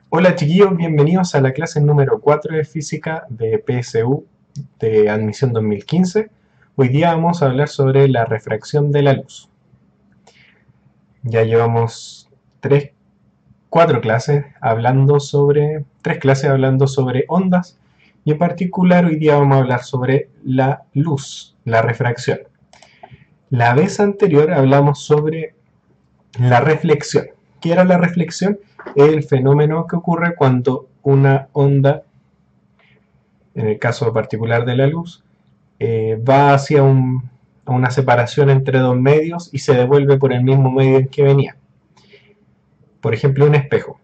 Hola chiquillos, bienvenidos a la clase número 4 de física de PSU de admisión 2015. Hoy día vamos a hablar sobre la refracción de la luz. Ya llevamos tres, tres clases hablando sobre ondas y en particular hoy día vamos a hablar sobre la luz, la refracción. La vez anterior hablamos sobre la reflexión. ¿Qué era la reflexión? El fenómeno que ocurre cuando una onda, en el caso particular de la luz, va hacia una separación entre dos medios y se devuelve por el mismo medio en que venía. Por ejemplo, un espejo.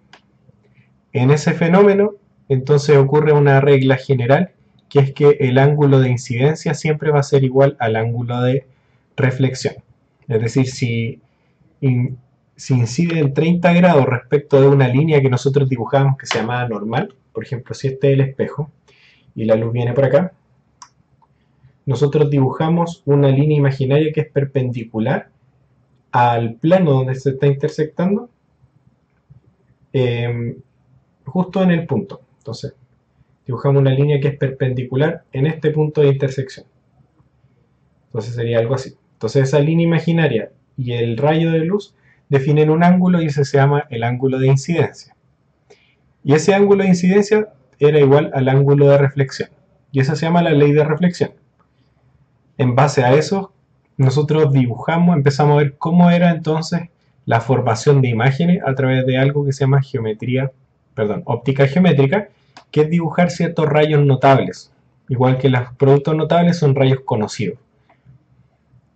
En ese fenómeno, entonces ocurre una regla general, que es que el ángulo de incidencia siempre va a ser igual al ángulo de reflexión. Es decir, si incide en 30 grados respecto de una línea que nosotros dibujamos que se llamaba normal, por ejemplo, si este es el espejo y la luz viene por acá, nosotros dibujamos una línea imaginaria que es perpendicular al plano donde se está intersectando, eh, justo en el punto. Entonces, dibujamos una línea que es perpendicular en este punto de intersección. Entonces sería algo así. Entonces esa línea imaginaria y el rayo de luz definen un ángulo y ese se llama el ángulo de incidencia. Y ese ángulo de incidencia era igual al ángulo de reflexión. Y esa se llama la ley de reflexión. En base a eso, nosotros dibujamos, empezamos a ver cómo era entonces la formación de imágenes a través de algo que se llama óptica geométrica, que es dibujar ciertos rayos notables. Igual que los productos notables son rayos conocidos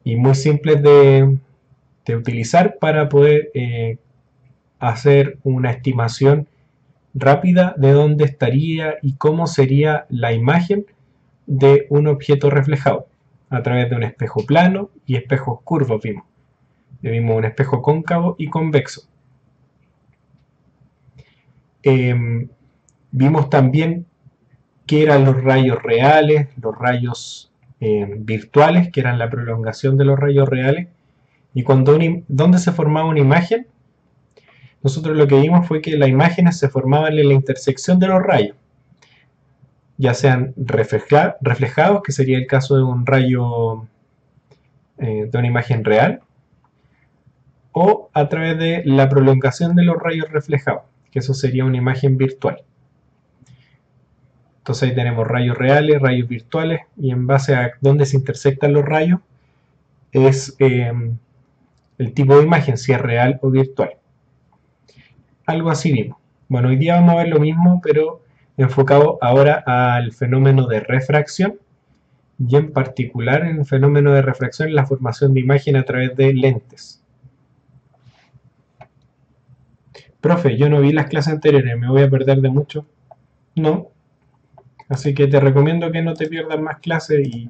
y muy simples de utilizar para poder hacer una estimación rápida de dónde estaría y cómo sería la imagen de un objeto reflejado a través de un espejo plano y espejos curvos vimos un espejo cóncavo y convexo. Eh, Vimos también qué eran los rayos reales, los rayos virtuales, que eran la prolongación de los rayos reales, y dónde se formaba una imagen. Nosotros lo que vimos fue que las imágenes se formaban en la intersección de los rayos, ya sean reflejados, que sería el caso de un rayo, de una imagen real, o a través de la prolongación de los rayos reflejados, que eso sería una imagen virtual. Entonces ahí tenemos rayos reales, rayos virtuales, y en base a dónde se intersectan los rayos es el tipo de imagen, si es real o virtual. Algo así vimos. Bueno, hoy día vamos a ver lo mismo, pero enfocado ahora al fenómeno de refracción, y en particular en el fenómeno de refracción, la formación de imagen a través de lentes. Profe, yo no vi las clases anteriores, ¿me voy a perder de mucho? No, así que te recomiendo que no te pierdas más clases y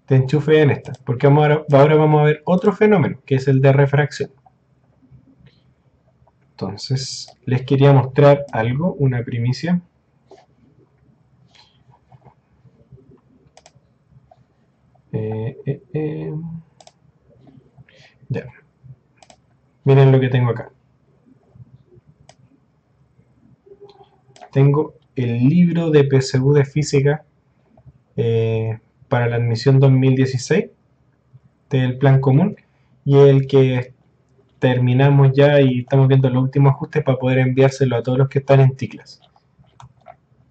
te enchufes en esta, porque ahora vamos a ver otro fenómeno, que es el de refracción. Entonces, les quería mostrar algo, una primicia. Ya, miren lo que tengo acá. Tengo el libro de PSU de física para la admisión 2016 del plan común y el que terminamos ya y estamos viendo los últimos ajustes para poder enviárselo a todos los que están en TICLAS.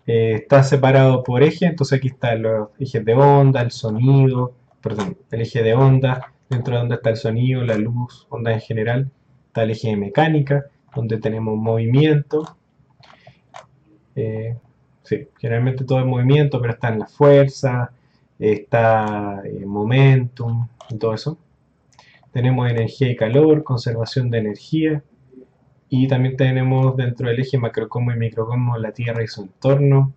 Está separado por eje, entonces aquí están los ejes de onda, el sonido, perdón, el eje de onda, dentro de onda está el sonido, la luz, onda en general, está el eje de mecánica, donde tenemos movimiento, sí, generalmente todo es movimiento, pero está en la fuerza, está momentum, y todo eso. Tenemos energía y calor, conservación de energía, y también tenemos dentro del eje macrocosmos y microcosmos la Tierra y su entorno.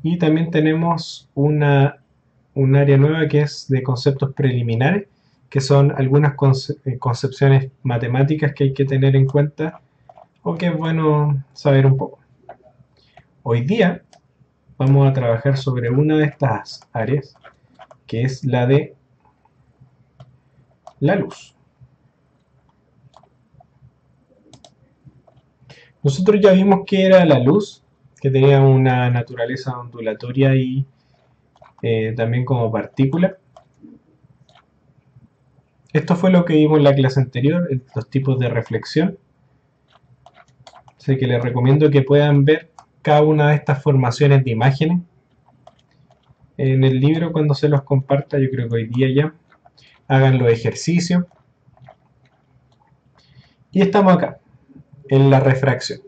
Y también tenemos un área nueva que es de conceptos preliminares, que son algunas concepciones matemáticas que hay que tener en cuenta o que es bueno saber un poco. Hoy día vamos a trabajar sobre una de estas áreas, que es la de la luz. Nosotros ya vimos que era la luz, que tenía una naturaleza ondulatoria y también como partícula. Esto fue lo que vimos en la clase anterior, los tipos de reflexión. Así que les recomiendo que puedan ver cada una de estas formaciones de imágenes en el libro cuando se los comparta. Yo creo que hoy día ya hagan los ejercicios. Y estamos acá, en la refracción.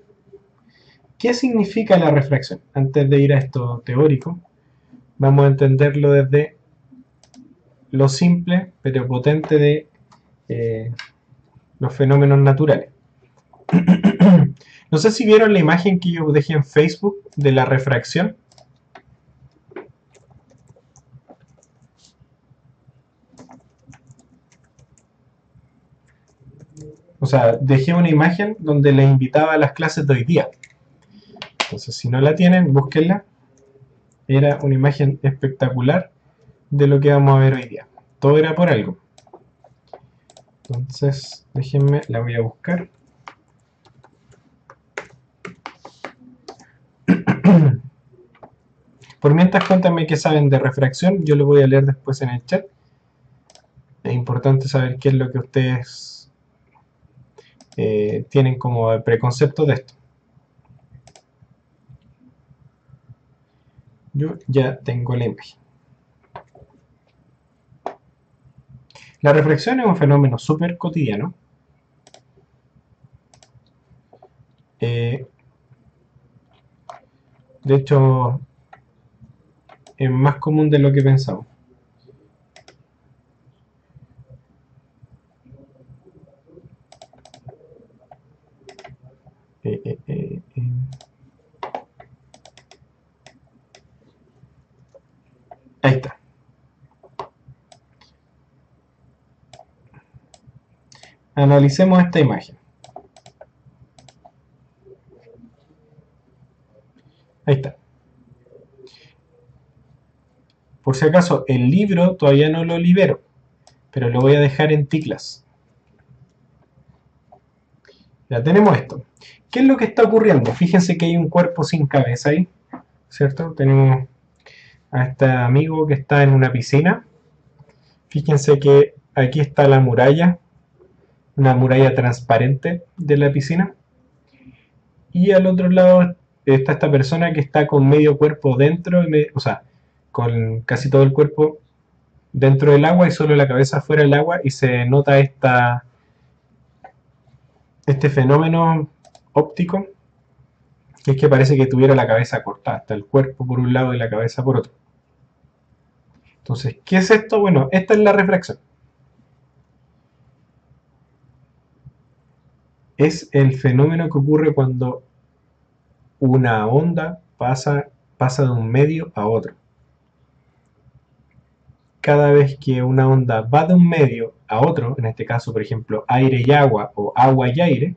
¿Qué significa la refracción? Antes de ir a esto teórico, vamos a entenderlo desde lo simple pero potente de los fenómenos naturales. No sé si vieron la imagen que yo dejé en Facebook de la refracción. O sea, dejé una imagen donde les invitaba a las clases de hoy día. Entonces, si no la tienen, búsquenla. Era una imagen espectacular de lo que vamos a ver hoy día. Todo era por algo. Entonces, déjenme, la voy a buscar. Por mientras, cuéntame qué saben de refracción. Yo lo voy a leer después en el chat. Es importante saber qué es lo que ustedes tienen como preconcepto de esto. Yo ya tengo la imagen. La refracción es un fenómeno súper cotidiano. De hecho, es más común de lo que pensamos. Ahí está. Analicemos esta imagen. Ahí está. Por si acaso, el libro todavía no lo libero, pero lo voy a dejar en teclas. Ya tenemos esto. ¿Qué es lo que está ocurriendo? Fíjense que hay un cuerpo sin cabeza ahí, ¿cierto? Tenemos a este amigo que está en una piscina. Fíjense que aquí está la muralla, una muralla transparente de la piscina. Y al otro lado está esta persona que está con medio cuerpo dentro, o sea, con casi todo el cuerpo dentro del agua y solo la cabeza fuera del agua, y se nota este fenómeno óptico, que es que parece que tuviera la cabeza cortada, hasta el cuerpo por un lado y la cabeza por otro. Entonces, ¿qué es esto? Bueno, esta es la refracción. Es el fenómeno que ocurre cuando una onda pasa de un medio a otro. Cada vez que una onda va de un medio a otro, en este caso, por ejemplo, aire y agua o agua y aire,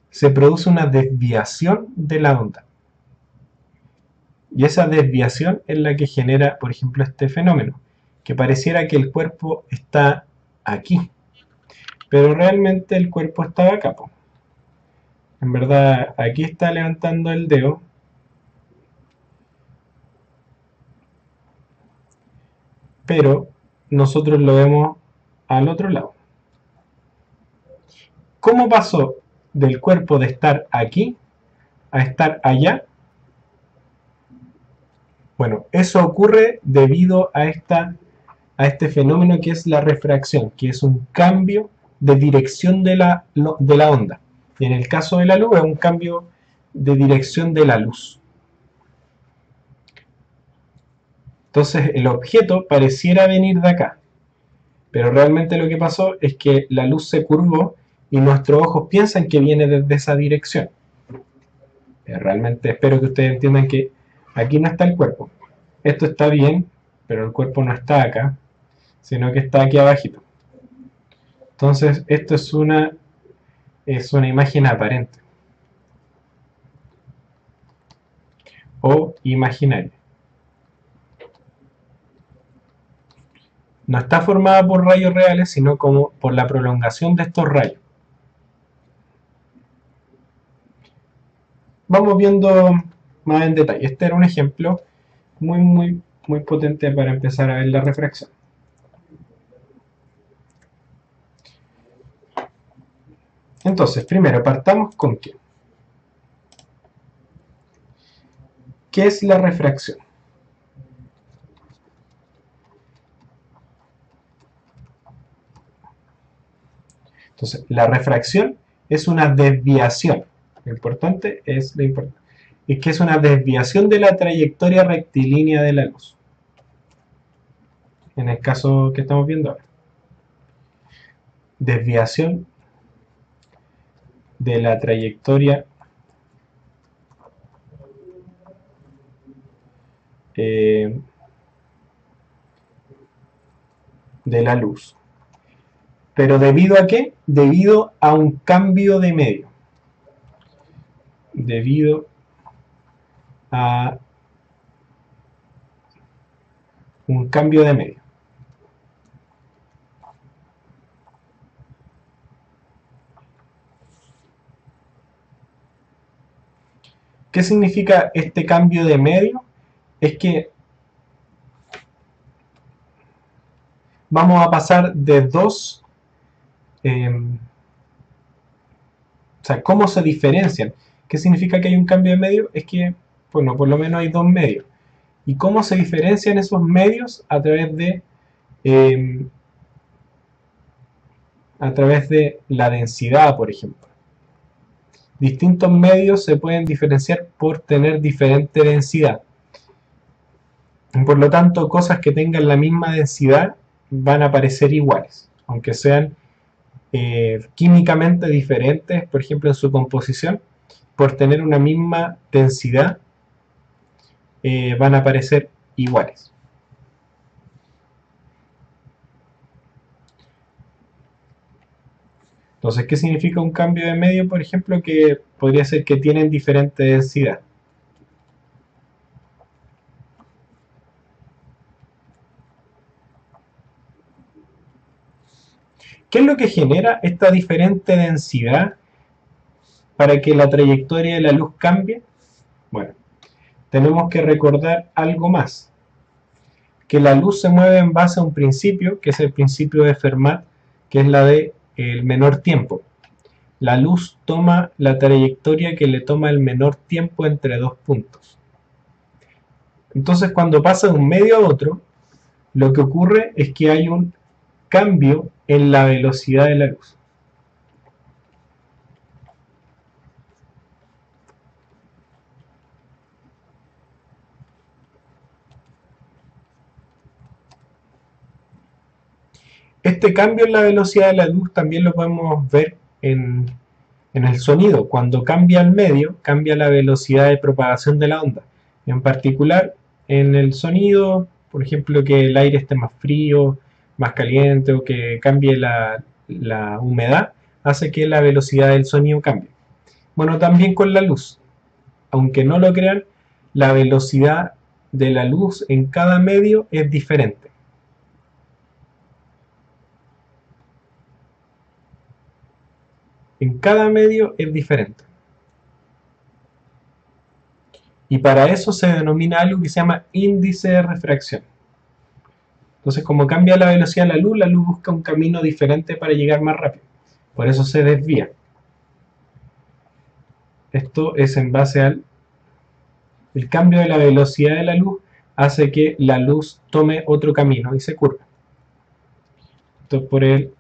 se produce una desviación de la onda. Y esa desviación es la que genera, por ejemplo, este fenómeno, que pareciera que el cuerpo está aquí, pero realmente el cuerpo estaba acá. En verdad, aquí está levantando el dedo, pero nosotros lo vemos al otro lado. ¿Cómo pasó del cuerpo de estar aquí a estar allá? Bueno, eso ocurre debido a este fenómeno que es la refracción, que es un cambio de dirección de la onda. Y en el caso de la luz es un cambio de dirección de la luz. Entonces el objeto pareciera venir de acá, pero realmente lo que pasó es que la luz se curvó y nuestros ojos piensan que viene desde esa dirección. Realmente espero que ustedes entiendan que aquí no está el cuerpo. Esto está bien, pero el cuerpo no está acá, sino que está aquí abajito. Entonces esto es una imagen aparente o imaginaria. No está formada por rayos reales, sino como por la prolongación de estos rayos. vamos viendo más en detalle. Este era un ejemplo muy potente para empezar a ver la refracción. Entonces, primero partamos con qué. ¿Qué es la refracción? Entonces, la refracción es una desviación. Lo importante es lo importante. Es que es una desviación de la trayectoria rectilínea de la luz. En el caso que estamos viendo ahora. Desviación de la trayectoria de la luz. ¿Pero debido a qué? Debido a un cambio de medio. Debido a un cambio de medio. ¿Qué significa este cambio de medio? Es que vamos a pasar de dos, o sea, ¿cómo se diferencian? ¿Qué significa que hay un cambio de medio? Es que, bueno, por lo menos hay dos medios. ¿Y cómo se diferencian esos medios? A través de la densidad, por ejemplo. Distintos medios se pueden diferenciar por tener diferente densidad. Por lo tanto, cosas que tengan la misma densidad van a parecer iguales, aunque sean químicamente diferentes, por ejemplo en su composición, por tener una misma densidad van a parecer iguales. Entonces, ¿qué significa un cambio de medio? Por ejemplo, que podría ser que tienen diferente densidad. ¿Qué es lo que genera esta diferente densidad para que la trayectoria de la luz cambie? Bueno, tenemos que recordar algo más, que la luz se mueve en base a un principio, que es el principio de Fermat, que es la de el menor tiempo. La luz toma la trayectoria que le toma el menor tiempo entre dos puntos. Entonces, cuando pasa de un medio a otro, lo que ocurre es que hay un cambio en la velocidad de la luz. Este cambio en la velocidad de la luz también lo podemos ver en el sonido. Cuando cambia el medio, cambia la velocidad de propagación de la onda. En particular, en el sonido, por ejemplo, que el aire esté más frío, más caliente o que cambie la humedad, hace que la velocidad del sonido cambie. Bueno, también con la luz. Aunque no lo crean, la velocidad de la luz en cada medio es diferente. En cada medio es diferente. Y para eso se denomina algo que se llama índice de refracción. Entonces, como cambia la velocidad de la luz busca un camino diferente para llegar más rápido. Por eso se desvía. Esto es en base al el cambio de la velocidad de la luz hace que la luz tome otro camino y se curva. Esto es por el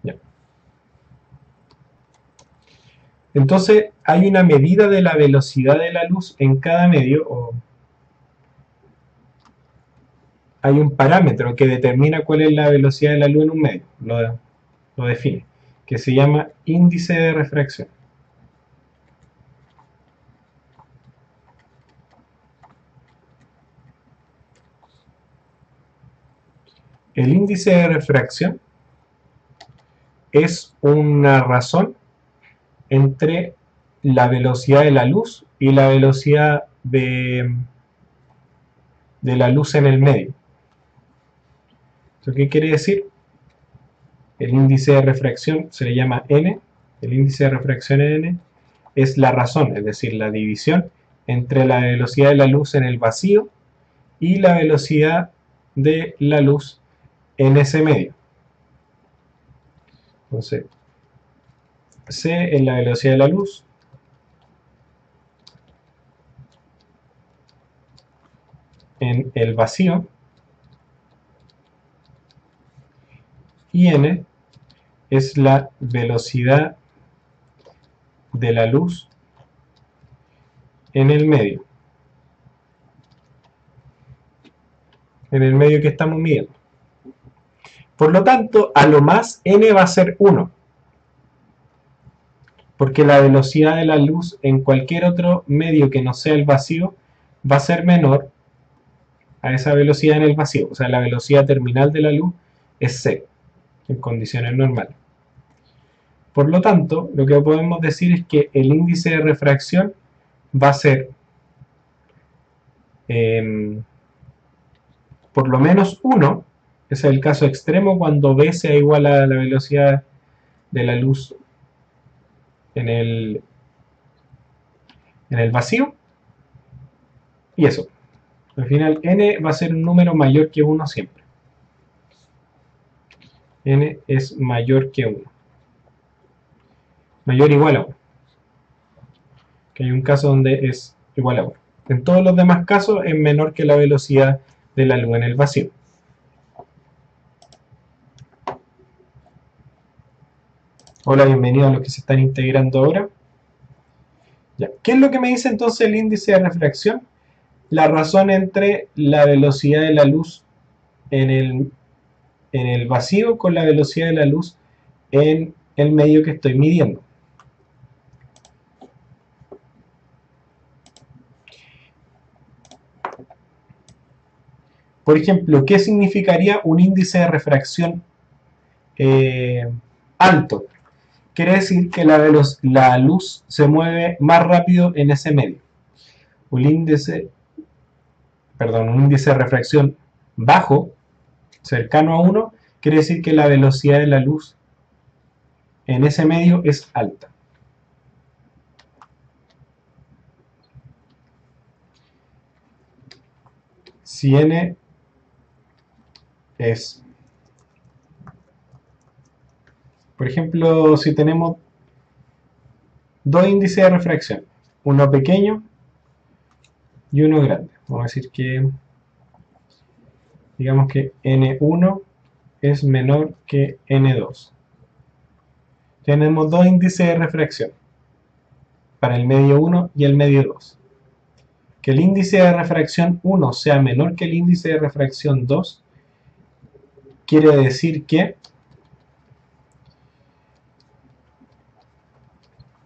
ya. Entonces hay una medida de la velocidad de la luz en cada medio, o hay un parámetro que determina cuál es la velocidad de la luz en un medio, lo define, que se llama índice de refracción. El índice de refracción es una razón entre la velocidad de la luz y la velocidad de la luz en el medio. ¿Esto qué quiere decir? el índice de refracción se le llama n, el índice de refracción n es la razón, es decir, la división entre la velocidad de la luz en el vacío y la velocidad de la luz en ese medio. Entonces, c es la velocidad de la luz en el vacío y n es la velocidad de la luz en el medio que estamos midiendo. Por lo tanto, a lo más n va a ser 1, porque la velocidad de la luz en cualquier otro medio que no sea el vacío va a ser menor a esa velocidad en el vacío. O sea, la velocidad terminal de la luz es c, en condiciones normales. Por lo tanto, lo que podemos decir es que el índice de refracción va a ser por lo menos 1, ese es el caso extremo cuando b sea igual a la velocidad de la luz en el vacío, y eso. Al final n va a ser un número mayor que 1 siempre. N es mayor que 1. Mayor o igual a 1. Que hay un caso donde es igual a 1. En todos los demás casos es menor que la velocidad de la luz en el vacío. Hola, bienvenidos a los que se están integrando ahora. Ya. ¿Qué es lo que me dice entonces el índice de refracción? La razón entre la velocidad de la luz en el vacío con la velocidad de la luz en el medio que estoy midiendo. Por ejemplo, ¿qué significaría un índice de refracción alto? Quiere decir que la luz se mueve más rápido en ese medio. Un índice de refracción bajo, cercano a 1, quiere decir que la velocidad de la luz en ese medio es alta. Si n es, por ejemplo, si tenemos dos índices de refracción, uno pequeño y uno grande. Vamos a decir que, digamos que n1 es menor que n2. Tenemos dos índices de refracción, para el medio 1 y el medio 2. Que el índice de refracción 1 sea menor que el índice de refracción 2, quiere decir que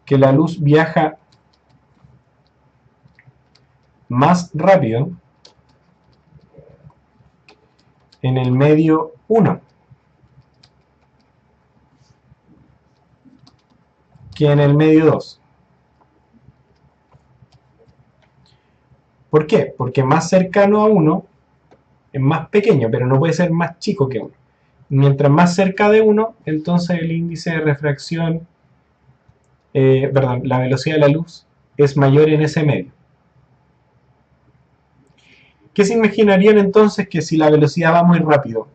la luz viaja más rápido en el medio 1 que en el medio 2. ¿Por qué? Porque más cercano a 1 es más pequeño, pero no puede ser más chico que 1. Mientras más cerca de 1, entonces el índice de refracción, la velocidad de la luz es mayor en ese medio. ¿Qué se imaginarían entonces que si la velocidad va muy rápido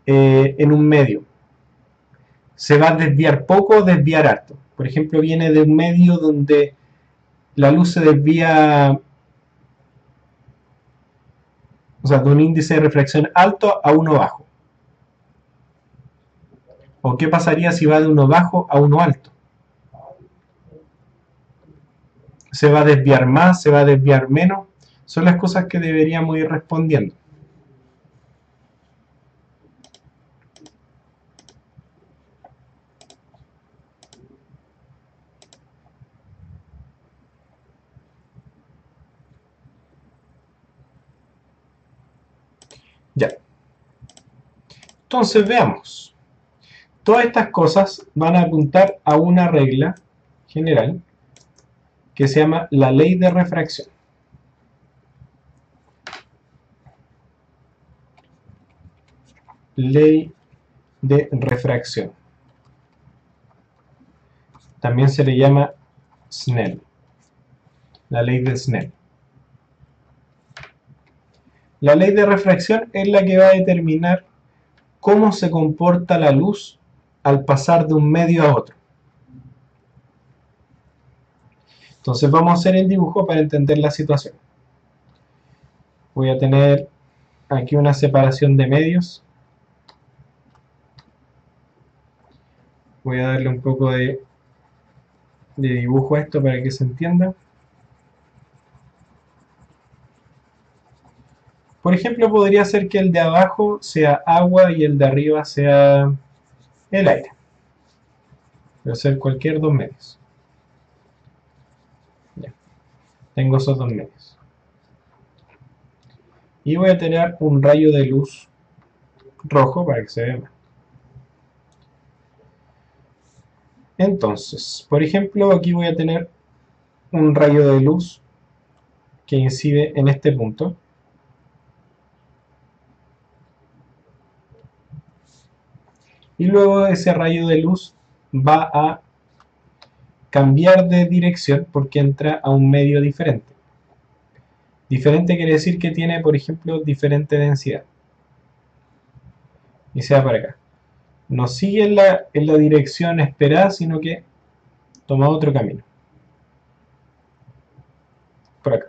en un medio, se va a desviar poco o desviar harto? Por ejemplo, viene de un medio donde la luz se desvía, o sea, de un índice de refracción alto a uno bajo. ¿O qué pasaría si va de uno bajo a uno alto? ¿Se va a desviar más? ¿Se va a desviar menos? Son las cosas que deberíamos ir respondiendo. Ya. Entonces veamos. Todas estas cosas van a apuntar a una regla general que se llama la ley de refracción. Ley de refracción. También se le llama Snell, la ley de Snell. La ley de refracción es la que va a determinar cómo se comporta la luz al pasar de un medio a otro. Entonces vamos a hacer el dibujo para entender la situación. Voy a tener aquí una separación de medios. Voy a darle un poco de dibujo a esto para que se entienda. Por ejemplo, podría ser que el de abajo sea agua y el de arriba sea el aire. Puede ser cualquier dos medios. Ya. Tengo esos dos medios. Y voy a tener un rayo de luz rojo para que se vea más. Entonces, por ejemplo, aquí voy a tener un rayo de luz que incide en este punto. Y luego ese rayo de luz va a cambiar de dirección porque entra a un medio diferente. Diferente quiere decir que tiene, por ejemplo, diferente densidad. Y se va para acá. No sigue en la dirección esperada, sino que toma otro camino. Por acá.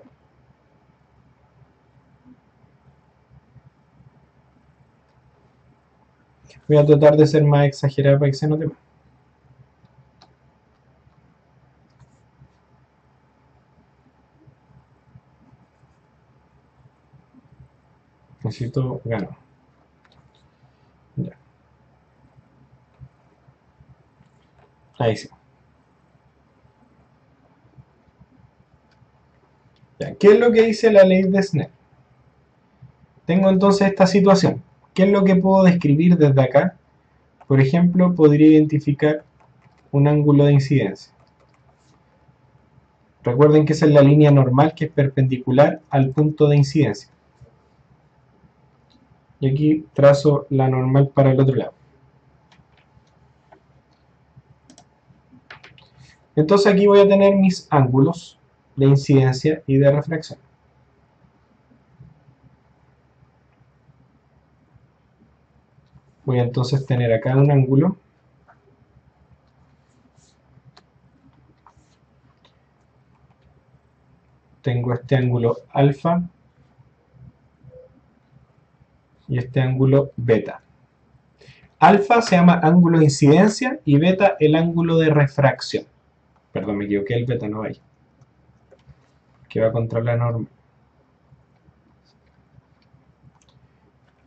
Voy a tratar de ser más exagerado para que se note más. Necesito ganar. Ya. Ahí sí. Ya. ¿Qué es lo que dice la ley de Snell? Tengo entonces esta situación. ¿Qué es lo que puedo describir desde acá? Por ejemplo, podría identificar un ángulo de incidencia. Recuerden que esa es la línea normal que es perpendicular al punto de incidencia. Y aquí trazo la normal para el otro lado. Entonces aquí voy a tener mis ángulos de incidencia y de refracción. Voy a entonces tener acá un ángulo. Tengo este ángulo alfa y este ángulo beta. Alfa se llama ángulo de incidencia y beta el ángulo de refracción. Perdón, me equivoqué, el beta no va ahí, que va contra la norma.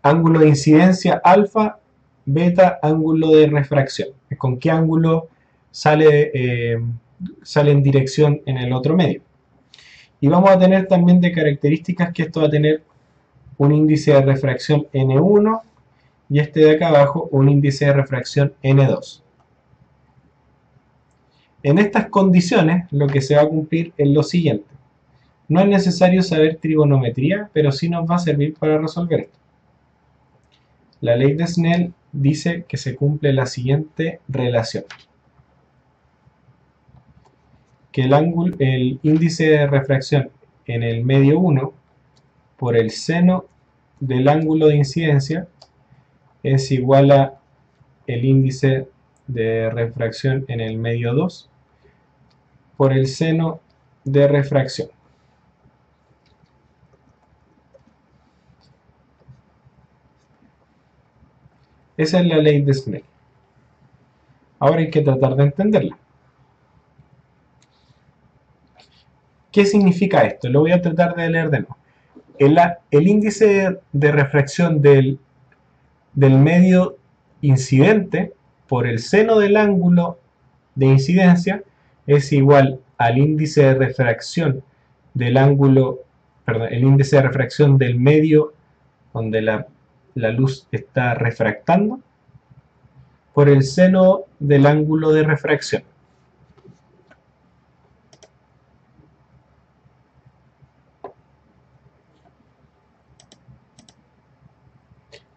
Ángulo de incidencia alfa, beta, ángulo de refracción. ¿Con qué ángulo sale en dirección en el otro medio? Y vamos a tener también de características que esto va a tener un índice de refracción N1 y este de acá abajo un índice de refracción N2. En estas condiciones lo que se va a cumplir es lo siguiente. No es necesario saber trigonometría, pero sí nos va a servir para resolver esto. La ley de Snell dice que se cumple la siguiente relación. Que el índice de refracción en el medio 1 por el seno del ángulo de incidencia es igual a el índice de refracción en el medio 2 por el seno de refracción. Esa es la ley de Snell. Ahora hay que tratar de entenderla. ¿Qué significa esto? Lo voy a tratar de leer de nuevo. El índice de refracción del medio incidente por el seno del ángulo de incidencia es igual al índice de refracción del ángulo, perdón, el índice de refracción del medio donde la luz está refractando por el seno del ángulo de refracción.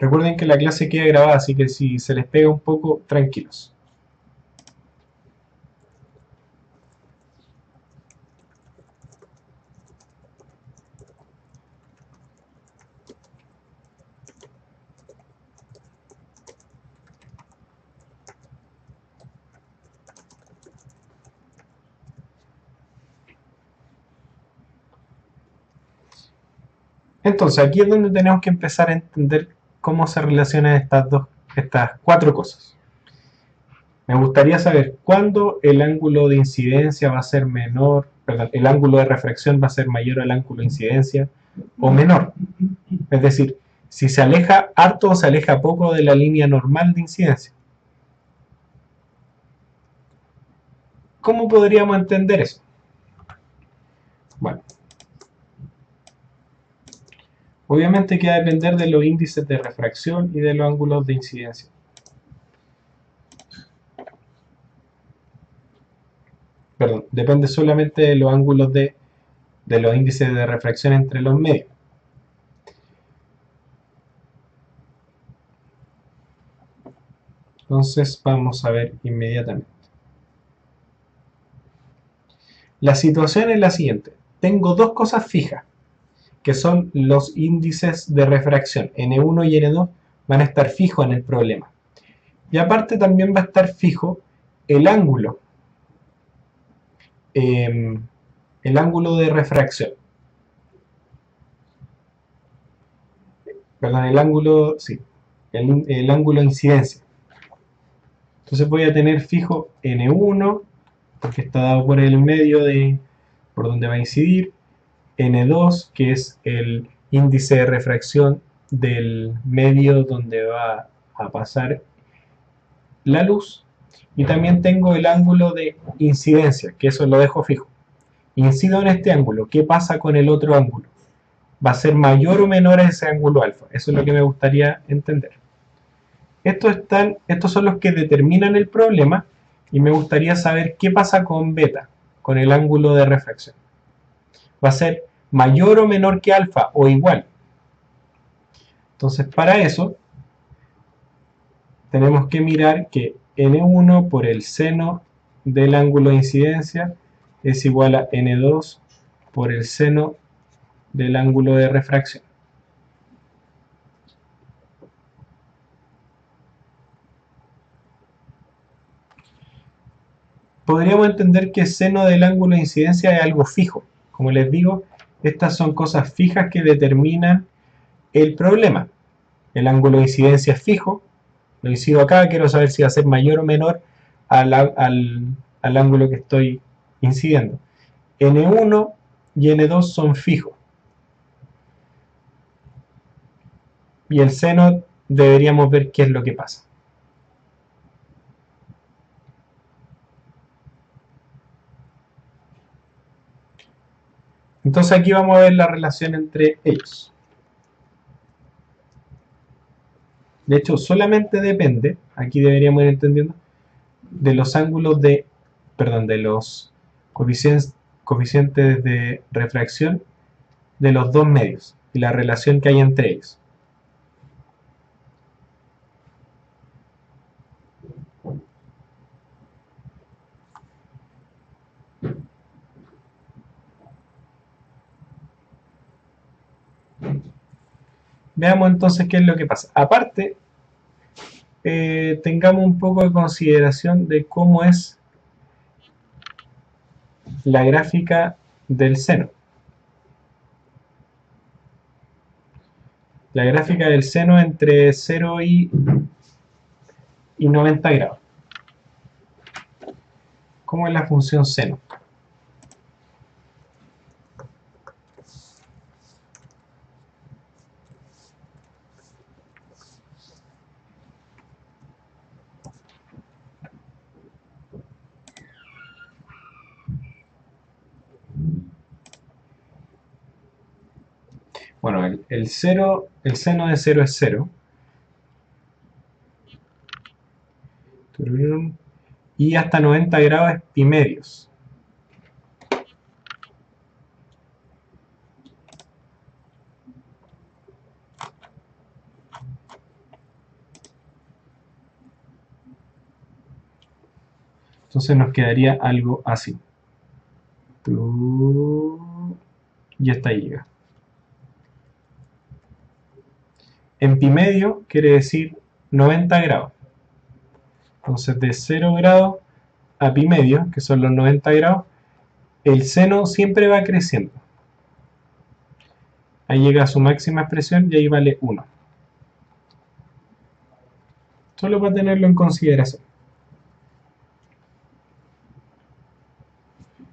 Recuerden que la clase queda grabada, así que si se les pega un poco, tranquilos. Entonces, aquí es donde tenemos que empezar a entender cómo se relacionan estas cuatro cosas. Me gustaría saber cuándo el ángulo de incidencia va a ser menor, perdón, el ángulo de refracción va a ser mayor al ángulo de incidencia o menor. Es decir, si se aleja harto o se aleja poco de la línea normal de incidencia. ¿Cómo podríamos entender eso? Bueno, obviamente que va a depender de los índices de refracción y de los ángulos de incidencia. Perdón, depende solamente de los ángulos de los índices de refracción entre los medios. Entonces vamos a ver inmediatamente. La situación es la siguiente. Tengo dos cosas fijas, que son los índices de refracción. N1 y N2 van a estar fijos en el problema. Y aparte también va a estar fijo el ángulo. El ángulo de refracción. Perdón, el ángulo, sí, el ángulo de incidencia. Entonces voy a tener fijo N1, porque está dado por el medio por donde va a incidir, N2, que es el índice de refracción del medio donde va a pasar la luz, y también tengo el ángulo de incidencia, que eso lo dejo fijo. Incido en este ángulo, ¿qué pasa con el otro ángulo? ¿Va a ser mayor o menor a ese ángulo alfa? Eso es lo que me gustaría entender. Estos son los que determinan el problema y me gustaría saber qué pasa con beta, con el ángulo de refracción. ¿Va a ser mayor o menor que alfa o igual? Entonces, para eso tenemos que mirar que N1 por el seno del ángulo de incidencia es igual a N2 por el seno del ángulo de refracción. Podríamos entender que seno del ángulo de incidencia es algo fijo. Como les digo, estas son cosas fijas que determinan el problema. El ángulo de incidencia es fijo, lo incido acá, quiero saber si va a ser mayor o menor al ángulo que estoy incidiendo. N1 y N2 son fijos. Y el seno deberíamos ver qué es lo que pasa. Entonces aquí vamos a ver la relación entre ellos. De hecho, solamente depende, aquí deberíamos ir entendiendo, de los ángulos de los coeficientes de refracción de los dos medios y la relación que hay entre ellos. Veamos entonces qué es lo que pasa. Aparte, tengamos un poco de consideración de cómo es la gráfica del seno. La gráfica del seno entre 0 y 90 grados. ¿Cómo es la función seno? Bueno, el seno de 0 es 0. Y hasta 90 grados es pi medios. Entonces nos quedaría algo así. Y esta Y. En pi medio quiere decir 90 grados. Entonces de 0 grados a pi medio, que son los 90 grados, el seno siempre va creciendo. Ahí llega a su máxima expresión y ahí vale 1. Solo para tenerlo en consideración.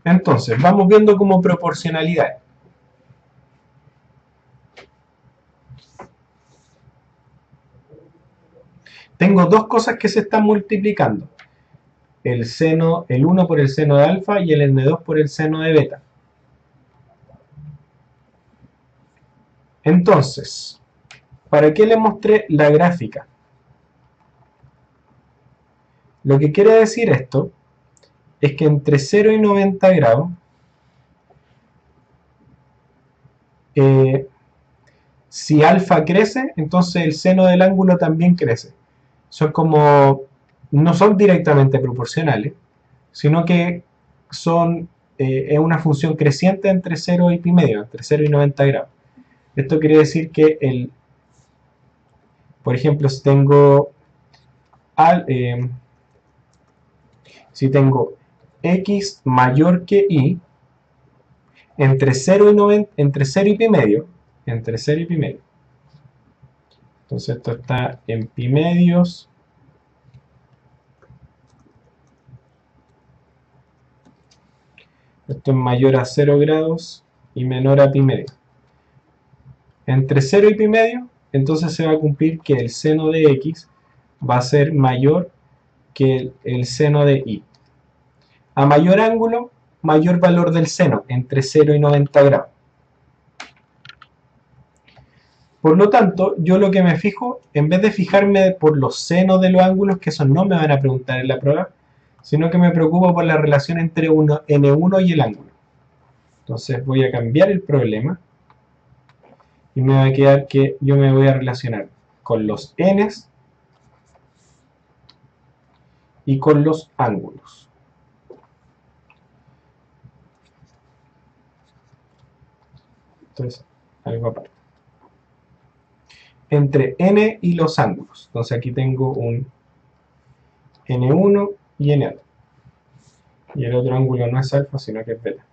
Entonces, vamos viendo como proporcionalidad. Tengo dos cosas que se están multiplicando. El 1 por el seno de alfa y el n2 por el seno de beta. Entonces, ¿para qué le mostré la gráfica? Lo que quiere decir esto es que entre 0 y 90 grados si alfa crece, entonces el seno del ángulo también crece. Son como, no son directamente proporcionales, sino que son es una función creciente entre 0 y pi medio, entre 0 y 90 grados. Esto quiere decir que por ejemplo, si tengo x mayor que y, entre 0 y pi medio, entonces esto está en pi medios, esto es mayor a 0 grados y menor a pi medio. Entre 0 y pi medio, entonces se va a cumplir que el seno de x va a ser mayor que el seno de y. A mayor ángulo, mayor valor del seno, entre 0 y 90 grados. Por lo tanto, yo lo que me fijo, en vez de fijarme por los senos de los ángulos, que eso no me van a preguntar en la prueba, sino que me preocupo por la relación entre n1 y el ángulo. Entonces voy a cambiar el problema y me va a quedar que yo me voy a relacionar con los n's y con los ángulos. Entonces, algo aparte. Entre n y los ángulos. Entonces aquí tengo un n1 y n2. Y el otro ángulo no es alfa, sino que es beta.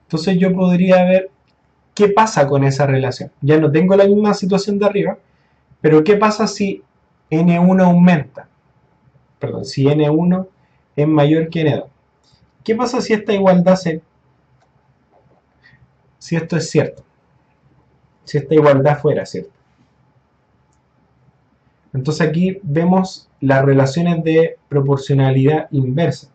Entonces yo podría ver qué pasa con esa relación. Ya no tengo la misma situación de arriba, pero qué pasa si n1 aumenta. Perdón, si n1 es mayor que n2. ¿Qué pasa si esta igualdad si esto es cierto? Si esta igualdad fuera cierta. Entonces aquí vemos las relaciones de proporcionalidad inversa.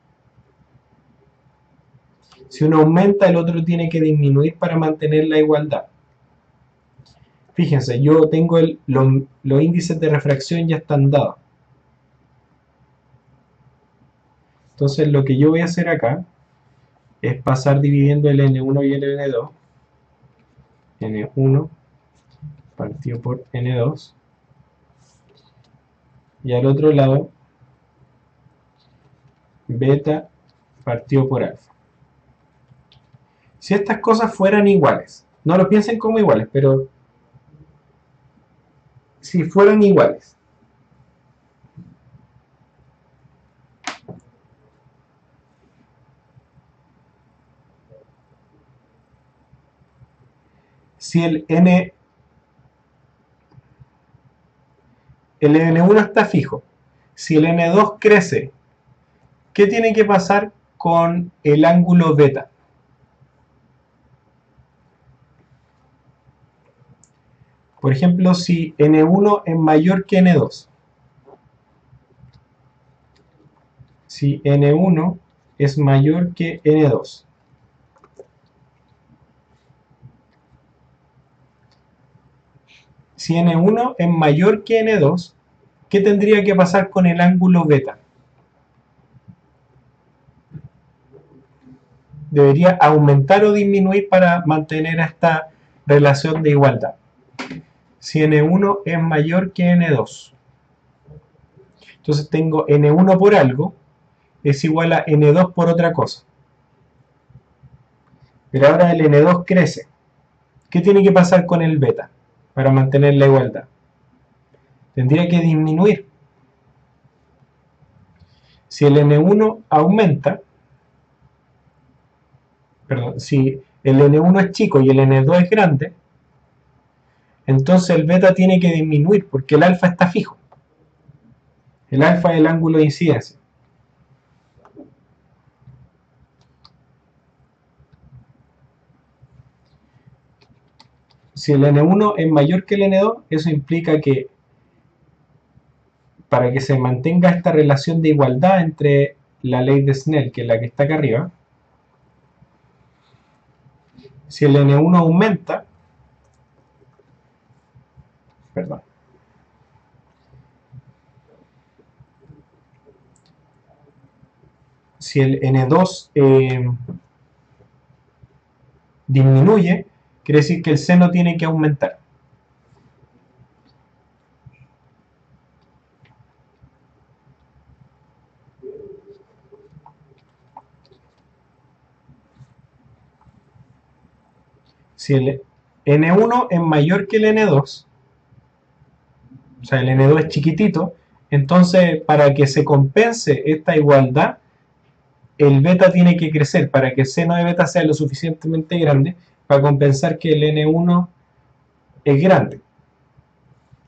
Si uno aumenta, el otro tiene que disminuir para mantener la igualdad. Fíjense, yo tengo los índices de refracción ya están dados. Entonces lo que yo voy a hacer acá es pasar dividiendo el n1 y el n2. n1 partido por n2. Y al otro lado, beta partido por alfa. Si estas cosas fueran iguales, no lo piensen como iguales, pero si fueran iguales, si el n1 está fijo, si el n2 crece, ¿qué tiene que pasar con el ángulo beta? Por ejemplo, si n1 es mayor que n2. Si n1 es mayor que n2. Si n1 es mayor que n2, ¿qué tendría que pasar con el ángulo beta? debería aumentar o disminuir para mantener esta relación de igualdad. Si N1 es mayor que N2, entonces tengo N1 por algo es igual a N2 por otra cosa. Pero ahora el N2 crece. ¿Qué tiene que pasar con el beta para mantener la igualdad? Tendría que disminuir. Si el N1 aumenta, perdón, si el N1 es chico y el N2 es grande, entonces el beta tiene que disminuir porque el alfa está fijo. El alfa es el ángulo de incidencia. Si el N1 es mayor que el N2, eso implica que para que se mantenga esta relación de igualdad entre la ley de Snell, que es la que está acá arriba, si el N1 aumenta, perdón, si el N2 disminuye, quiere decir que el seno tiene que aumentar. Si el N1 es mayor que el N2, o sea, el N2 es chiquitito, entonces para que se compense esta igualdad, el beta tiene que crecer para que el seno de beta sea lo suficientemente grande para compensar que el N1 es grande.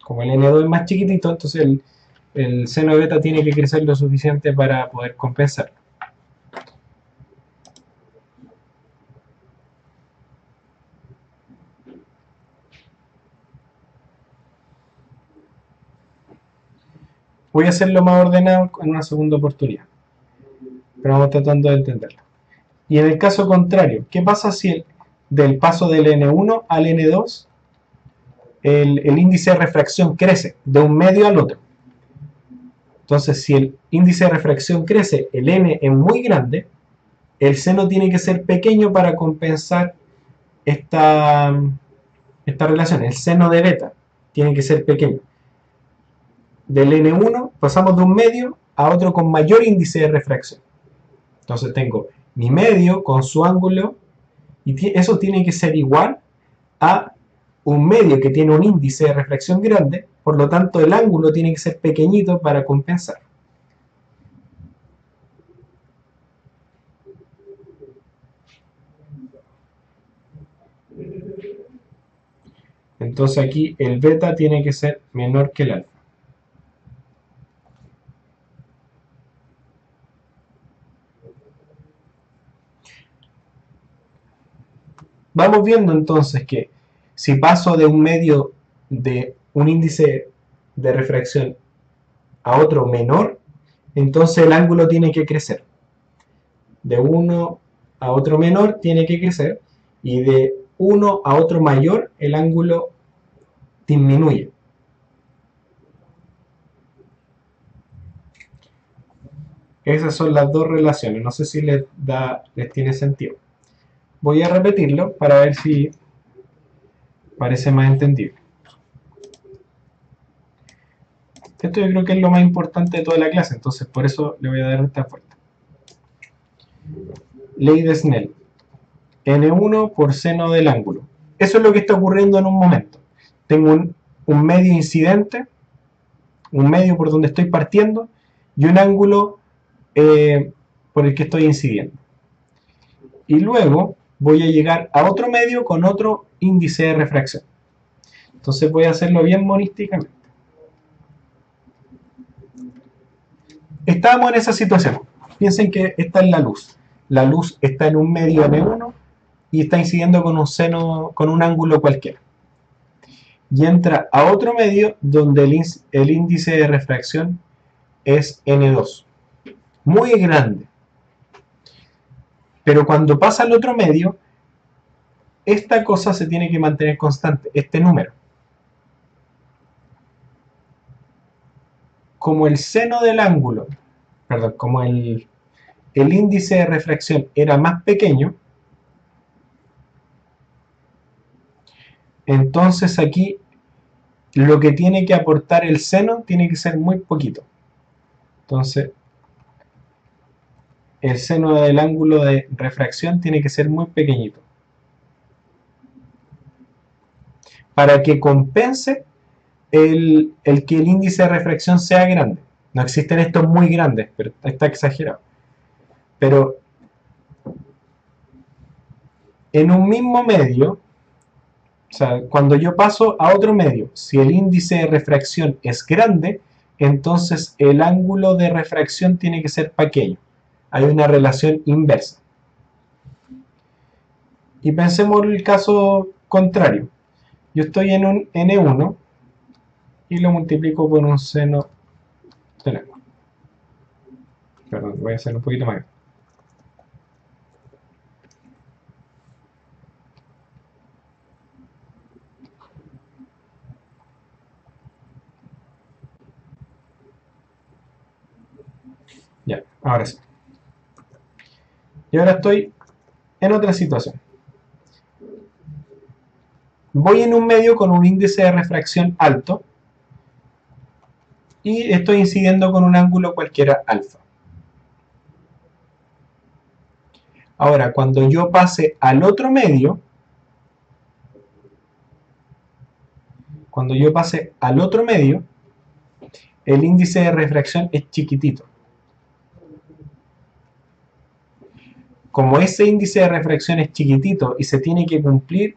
Como el N2 es más chiquitito, entonces el seno de beta tiene que crecer lo suficiente para poder compensar. Voy a hacerlo más ordenado en una segunda oportunidad, pero vamos tratando de entenderlo. Y en el caso contrario, ¿qué pasa si del paso del N1 al N2 el índice de refracción crece de un medio al otro? Entonces, si el índice de refracción crece, el N es muy grande, el seno tiene que ser pequeño para compensar esta relación. El seno de beta tiene que ser pequeño. Del N1 pasamos de un medio a otro con mayor índice de refracción. Entonces tengo mi medio con su ángulo y eso tiene que ser igual a un medio que tiene un índice de refracción grande, por lo tanto el ángulo tiene que ser pequeñito para compensar. Entonces aquí el beta tiene que ser menor que el alfa. Vamos viendo entonces que si paso de un medio de un índice de refracción a otro menor, entonces el ángulo tiene que crecer. De uno a otro menor tiene que crecer y de uno a otro mayor el ángulo disminuye. Esas son las dos relaciones. No sé si les tiene sentido. Voy a repetirlo para ver si parece más entendible. Esto yo creo que es lo más importante de toda la clase, entonces por eso le voy a dar esta vuelta. Ley de Snell. N1 por seno del ángulo. Eso es lo que está ocurriendo en un momento. Tengo un medio incidente, un medio por donde estoy partiendo, y un ángulo por el que estoy incidiendo. Y luego voy a llegar a otro medio con otro índice de refracción. Entonces voy a hacerlo bien monísticamente. Estábamos en esa situación. Piensen que esta es la luz. La luz está en un medio N1 y está incidiendo con un seno, con un ángulo cualquiera. Y entra a otro medio donde el índice de refracción es N2. Muy grande. Pero cuando pasa al otro medio, esta cosa se tiene que mantener constante, este número. Como el seno del ángulo, perdón, como el el índice de refracción era más pequeño, entonces aquí lo que tiene que aportar el seno tiene que ser muy poquito. Entonces, el seno del ángulo de refracción tiene que ser muy pequeñito, para que compense el que el índice de refracción sea grande. No existen estos muy grandes, pero está exagerado. Pero en un mismo medio, o sea, cuando yo paso a otro medio, si el índice de refracción es grande, entonces el ángulo de refracción tiene que ser pequeño. Hay una relación inversa. Y pensemos en el caso contrario. Yo estoy en un N1 y lo multiplico por un seno del ángulo. Perdón, voy a hacer un poquito más. Ya, ahora sí. Y ahora estoy en otra situación. Voy en un medio con un índice de refracción alto y estoy incidiendo con un ángulo cualquiera alfa. Ahora, cuando yo pase al otro medio, el índice de refracción es chiquitito. Como ese índice de refracción es chiquitito y se tiene que cumplir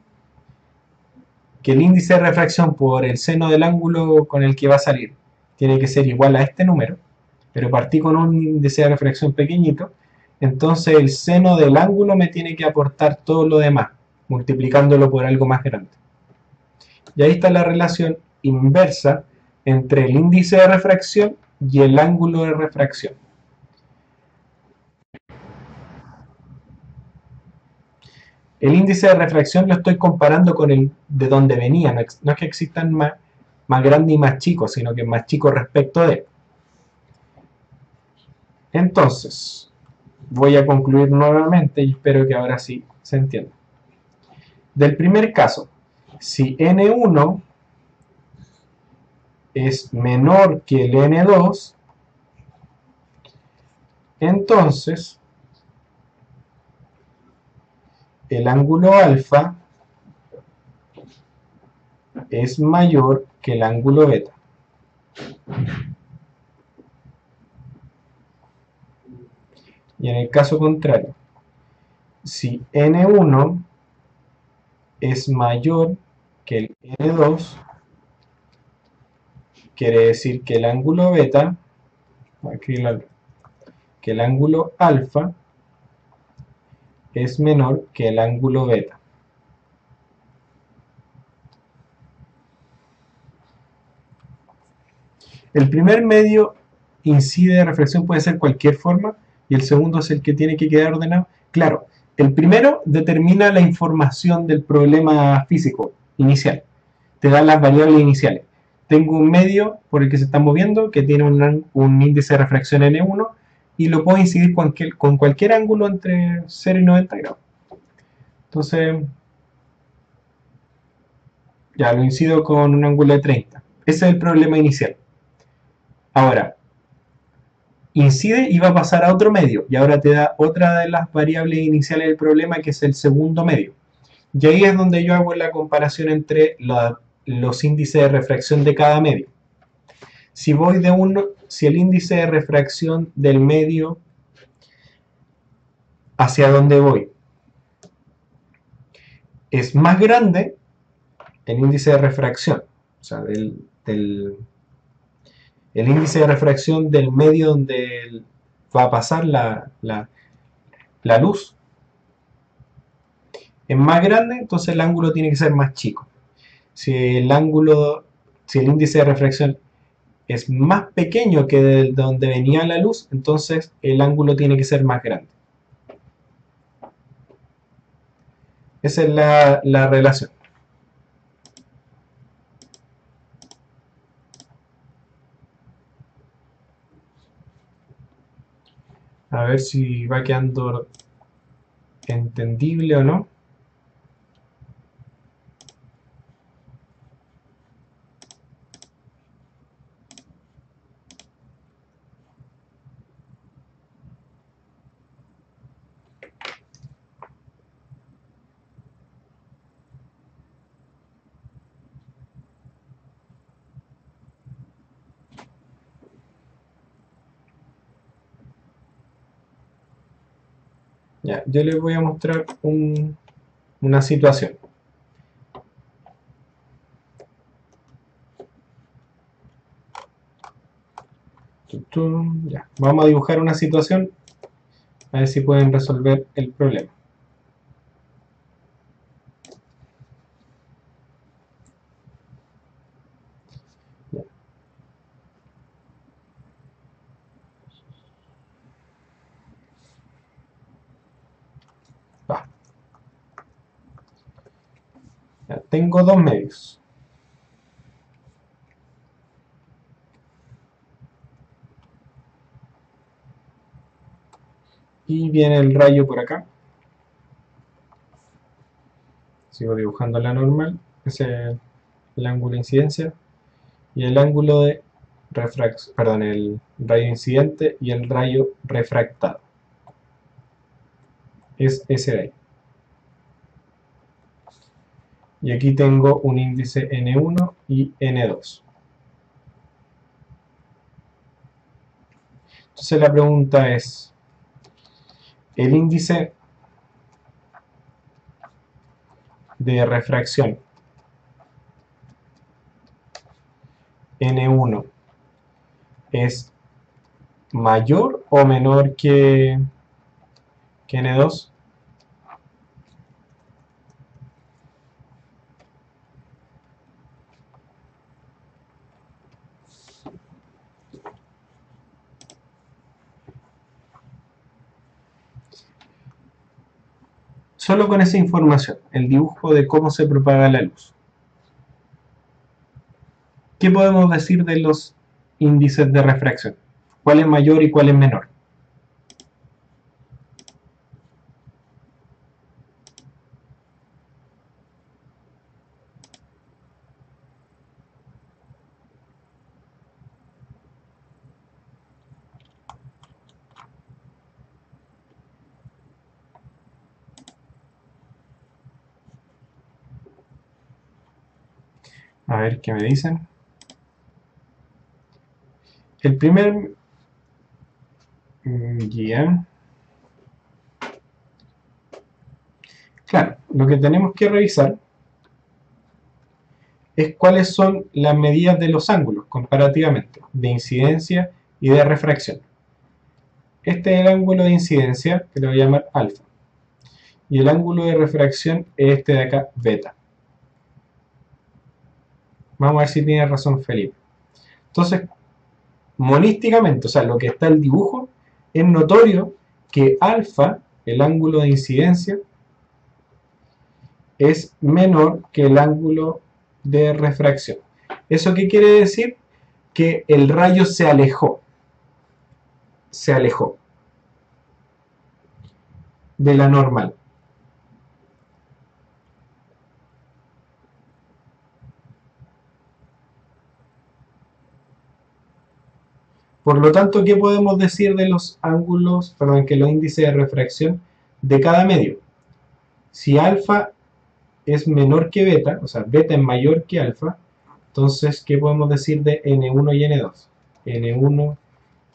que el índice de refracción por el seno del ángulo con el que va a salir tiene que ser igual a este número, pero partí con un índice de refracción pequeñito, entonces el seno del ángulo me tiene que aportar todo lo demás, multiplicándolo por algo más grande. Y ahí está la relación inversa entre el índice de refracción y el ángulo de refracción. El índice de refracción lo estoy comparando con el de donde venía, no es que existan más grande y más chico, sino que más chico respecto de. Entonces, voy a concluir nuevamente y espero que ahora sí se entienda. Del primer caso, si N1 es menor que el N2, entonces el ángulo alfa es mayor que el ángulo beta. Y en el caso contrario, si N1 es mayor que el N2, quiere decir que el ángulo beta, que el ángulo alfa es menor que el ángulo beta. El primer medio incide de reflexión puede ser cualquier forma y el segundo es el que tiene que quedar ordenado. Claro, el primero determina la información del problema físico inicial, te da las variables iniciales. Tengo un medio por el que se está moviendo que tiene un índice de refracción N1 y lo puedo incidir con cualquier ángulo entre 0 y 90 grados. Entonces, ya lo incido con un ángulo de 30. Ese es el problema inicial. Ahora, incide y va a pasar a otro medio y ahora te da otra de las variables iniciales del problema que es el segundo medio. Y ahí es donde yo hago la comparación entre los índices de refracción de cada medio. Si el índice de refracción del medio hacia donde voy es más grande, el índice de refracción, o sea, el índice de refracción del medio donde va a pasar la luz es más grande, entonces el ángulo tiene que ser más chico. Si el índice de refracción es más pequeño que de donde venía la luz, entonces el ángulo tiene que ser más grande. Esa es la relación. A ver si va quedando entendible o no. Ya, yo les voy a mostrar una situación. Ya, vamos a dibujar una situación a ver si pueden resolver el problema. Ya. Va. Ya, tengo dos medios. Y viene el rayo por acá. Sigo dibujando la normal. Ese es el ángulo de incidencia. Y el ángulo de refracción, perdón, el rayo incidente y el rayo refractado. Es ese de ahí. Y aquí tengo un índice N1 y N2. Entonces la pregunta es, el índice de refracción N1 es mayor o menor que N2. Solo con esa información, el dibujo de cómo se propaga la luz. ¿Qué podemos decir de los índices de refracción? ¿Cuál es mayor y cuál es menor? A ver qué me dicen. El primer guía. Claro, lo que tenemos que revisar es cuáles son las medidas de los ángulos comparativamente, de incidencia y de refracción. Este es el ángulo de incidencia, que le voy a llamar alfa. Y el ángulo de refracción es este de acá, beta. Vamos a ver si tiene razón Felipe. Entonces, monísticamente, o sea, lo que está en el dibujo, es notorio que alfa, el ángulo de incidencia, es menor que el ángulo de refracción. ¿Eso qué quiere decir? Que el rayo se alejó de la normal. Por lo tanto, ¿qué podemos decir de los ángulos, perdón, que los índices de refracción de cada medio? Si alfa es menor que beta, o sea, beta es mayor que alfa, entonces, ¿qué podemos decir de N1 y N2? N1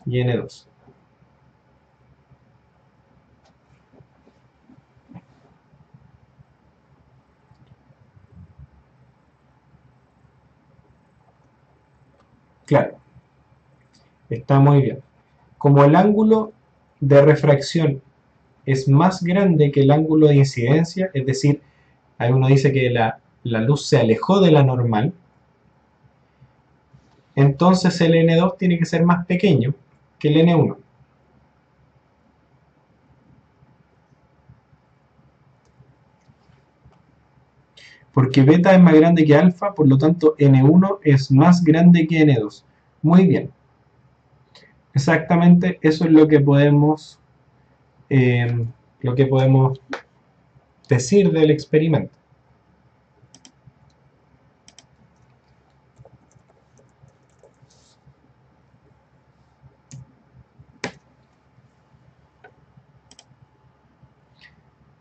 y N2. Claro, está muy bien. Como el ángulo de refracción es más grande que el ángulo de incidencia, es decir, ahí uno dice que la luz se alejó de la normal, entonces el N2 tiene que ser más pequeño que el N1. Porque beta es más grande que alfa, por lo tanto N1 es más grande que N2. Muy bien. Exactamente eso es lo que podemos lo que podemos decir del experimento.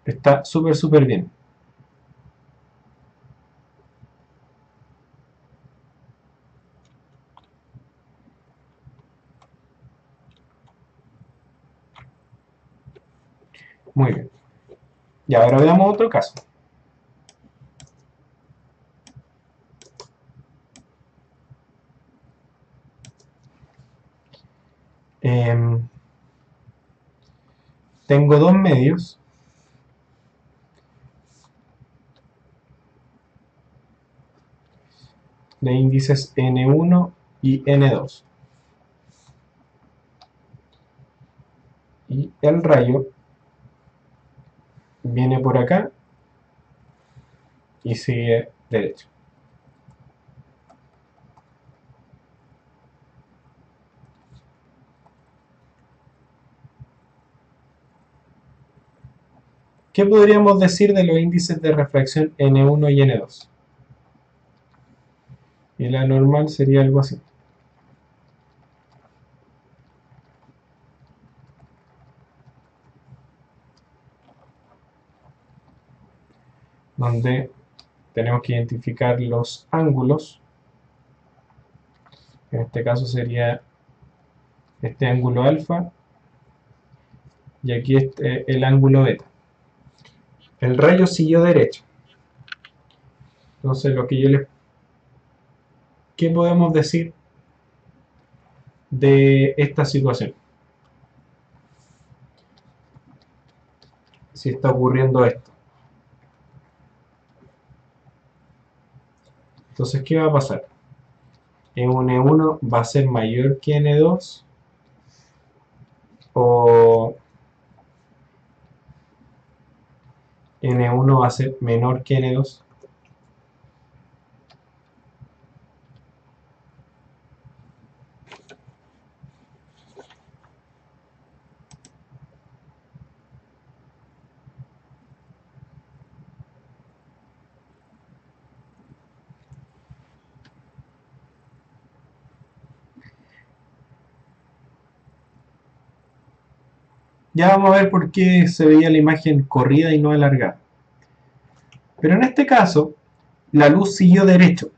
Está súper bien. Muy bien. Y ahora veamos otro caso. Tengo dos medios. De índices N1 y N2. Y el rayo viene por acá y sigue derecho. ¿Qué podríamos decir de los índices de refracción N1 y N2? Y la normal sería algo así. Donde tenemos que identificar los ángulos. En este caso sería este ángulo alfa y aquí el ángulo beta. El rayo siguió derecho. Entonces ¿qué podemos decir de esta situación? Si está ocurriendo esto. Entonces, ¿qué va a pasar? N1 va a ser mayor que N2 o N1 va a ser menor que N2. Ya vamos a ver por qué se veía la imagen corrida y no alargada. Pero en este caso, la luz siguió derecho.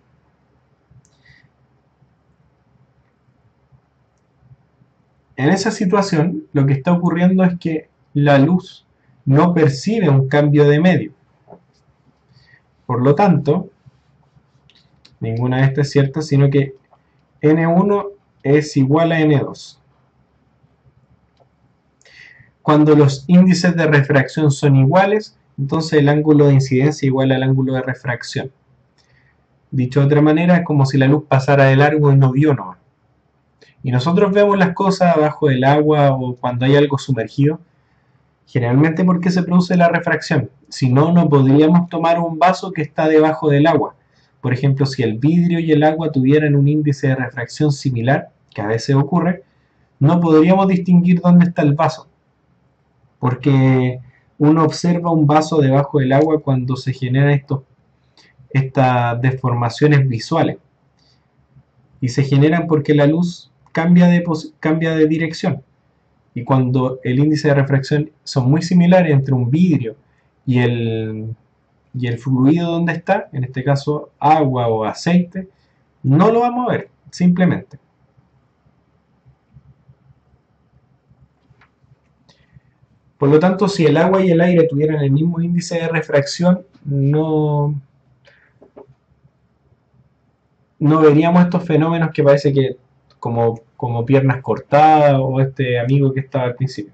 En esa situación, lo que está ocurriendo es que la luz no percibe un cambio de medio. Por lo tanto, ninguna de estas es cierta, sino que N1 es igual a N2. Cuando los índices de refracción son iguales, entonces el ángulo de incidencia es igual al ángulo de refracción. Dicho de otra manera, es como si la luz pasara de largo y no vio nomás. Y nosotros vemos las cosas abajo del agua o cuando hay algo sumergido, generalmente porque se produce la refracción. Si no, no podríamos tomar un vaso que está debajo del agua. Por ejemplo, si el vidrio y el agua tuvieran un índice de refracción similar, que a veces ocurre, no podríamos distinguir dónde está el vaso. Porque uno observa un vaso debajo del agua cuando se generan estas deformaciones visuales. Y se generan porque la luz cambia de dirección. Y cuando el índice de refracción son muy similares entre un vidrio y el fluido donde está, en este caso agua o aceite, no lo vamos a ver, simplemente. Por lo tanto, si el agua y el aire tuvieran el mismo índice de refracción, no veríamos estos fenómenos que parece que como piernas cortadas o este amigo que estaba al principio.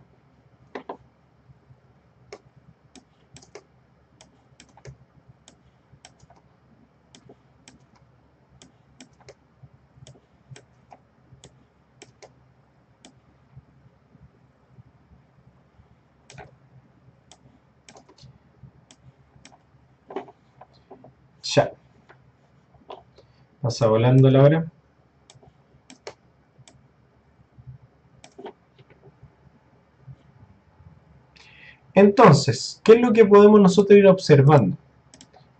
Ya. Pasa volando la hora. Entonces, ¿qué es lo que podemos nosotros ir observando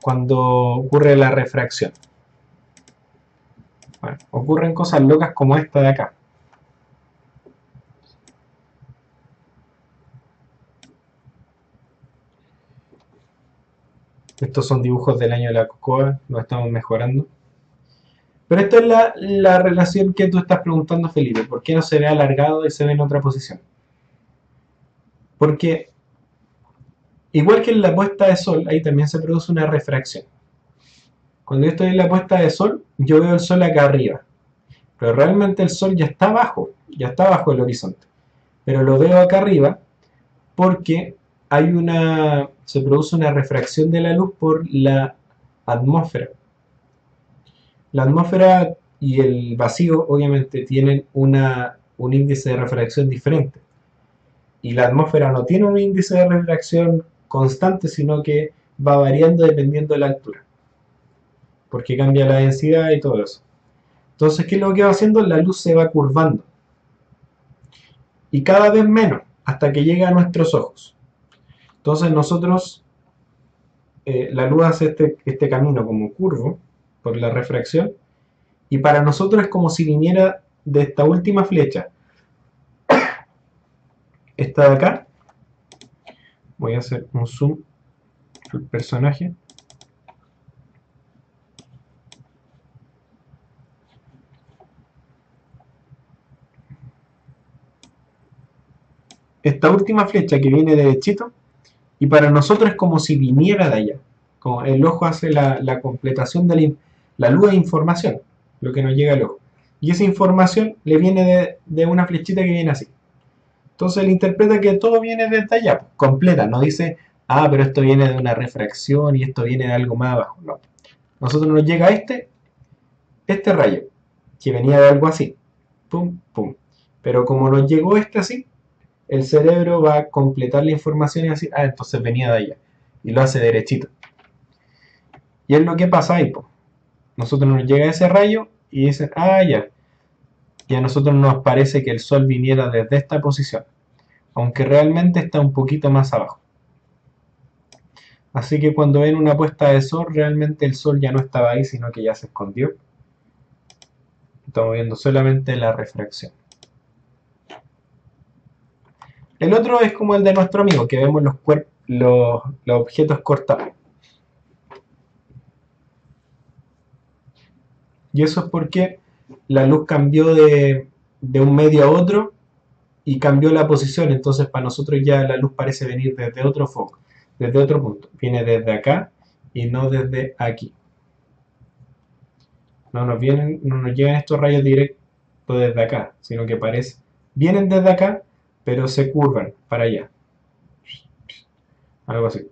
cuando ocurre la refracción? Bueno, ocurren cosas locas como esta de acá. Estos son dibujos del año de la cocoa, lo estamos mejorando. Pero esta es la relación que tú estás preguntando, Felipe. ¿Por qué no se ve alargado y se ve en otra posición? Porque, igual que en la puesta de sol, ahí también se produce una refracción. Cuando yo estoy en la puesta de sol, yo veo el sol acá arriba. Pero realmente el sol ya está bajo el horizonte. Pero lo veo acá arriba porque se produce una refracción de la luz por la atmósfera. La atmósfera y el vacío obviamente tienen un índice de refracción diferente. Y la atmósfera no tiene un índice de refracción constante, sino que va variando dependiendo de la altura. Porque cambia la densidad y todo eso. Entonces, ¿qué es lo que va haciendo? La luz se va curvando. Y cada vez menos, hasta que llega a nuestros ojos. Entonces nosotros, la luz hace este camino como curvo por la refracción. Y para nosotros es como si viniera de esta última flecha. Esta de acá. Voy a hacer un zoom al personaje. Esta última flecha que viene derechito. Y para nosotros es como si viniera de allá. Como el ojo hace la completación de la luz de información. Lo que nos llega al ojo. Y esa información le viene de una flechita que viene así. Entonces él interpreta que todo viene desde allá, completa, no dice, ah, pero esto viene de una refracción y esto viene de algo más abajo. No. Nosotros nos llega este rayo, que venía de algo así. Pum, pum. Pero como nos llegó este así, el cerebro va a completar la información y decir, ah, entonces venía de allá. Y lo hace derechito. Y es lo que pasa ahí, po. Nosotros nos llega ese rayo y dicen, ah, ya. Y a nosotros nos parece que el sol viniera desde esta posición, aunque realmente está un poquito más abajo. Así que cuando ven una puesta de sol, realmente el sol ya no estaba ahí, sino que ya se escondió. Estamos viendo solamente la refracción. El otro es como el de nuestro amigo, que vemos los objetos cortados. Y eso es porque la luz cambió de un medio a otro y cambió la posición. Entonces para nosotros ya la luz parece venir desde otro foco, desde otro punto. Viene desde acá y no desde aquí. No nos llegan estos rayos directos desde acá, sino que vienen desde acá, pero se curvan para allá. Algo así.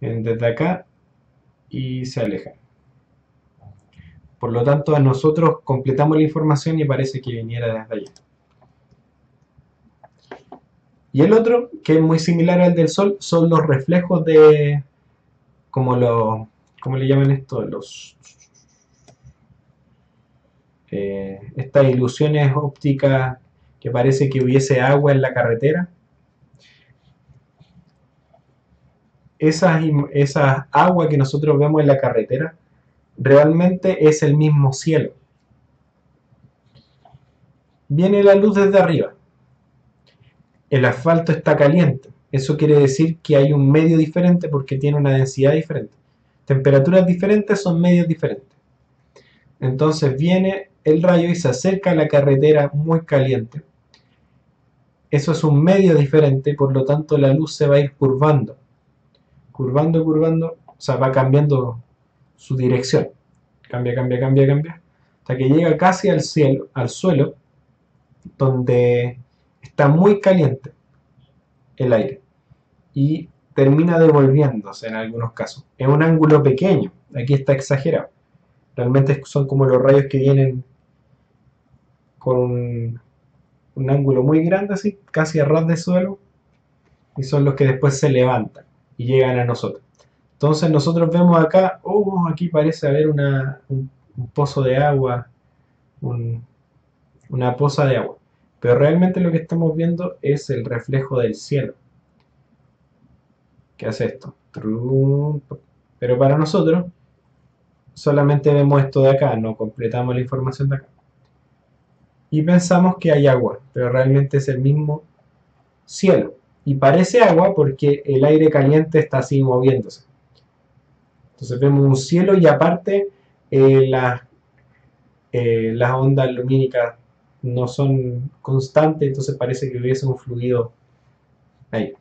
Vienen desde acá y se alejan. Por lo tanto, nosotros completamos la información y parece que viniera desde allá. Y el otro, que es muy similar al del Sol, son los reflejos de, ¿cómo le llaman esto? Estas ilusiones ópticas que parece que hubiese agua en la carretera. Esas aguas que nosotros vemos en la carretera realmente es el mismo cielo. Viene la luz desde arriba. El asfalto está caliente. Eso quiere decir que hay un medio diferente porque tiene una densidad diferente. Temperaturas diferentes son medios diferentes. Entonces viene el rayo y se acerca a la carretera muy caliente. Eso es un medio diferente, por lo tanto la luz se va a ir curvando. Curvando, curvando, o sea, va cambiando su dirección. Cambia, cambia, cambia, cambia. Hasta que llega casi al cielo, al suelo, donde está muy caliente el aire. Y termina devolviéndose en algunos casos. Es un ángulo pequeño, aquí está exagerado. Realmente son como los rayos que vienen con un ángulo muy grande, así, casi a ras de suelo, y son los que después se levantan y llegan a nosotros. Entonces nosotros vemos acá, oh, aquí parece haber un pozo de agua, una poza de agua. Pero realmente lo que estamos viendo es el reflejo del cielo. que hace esto. Pero para nosotros solamente vemos esto de acá, no completamos la información de acá. Y pensamos que hay agua, pero realmente es el mismo cielo. Y parece agua porque el aire caliente está así moviéndose. Entonces vemos un cielo y aparte las ondas lumínicas no son constantes, entonces parece que hubiese un fluido ahí.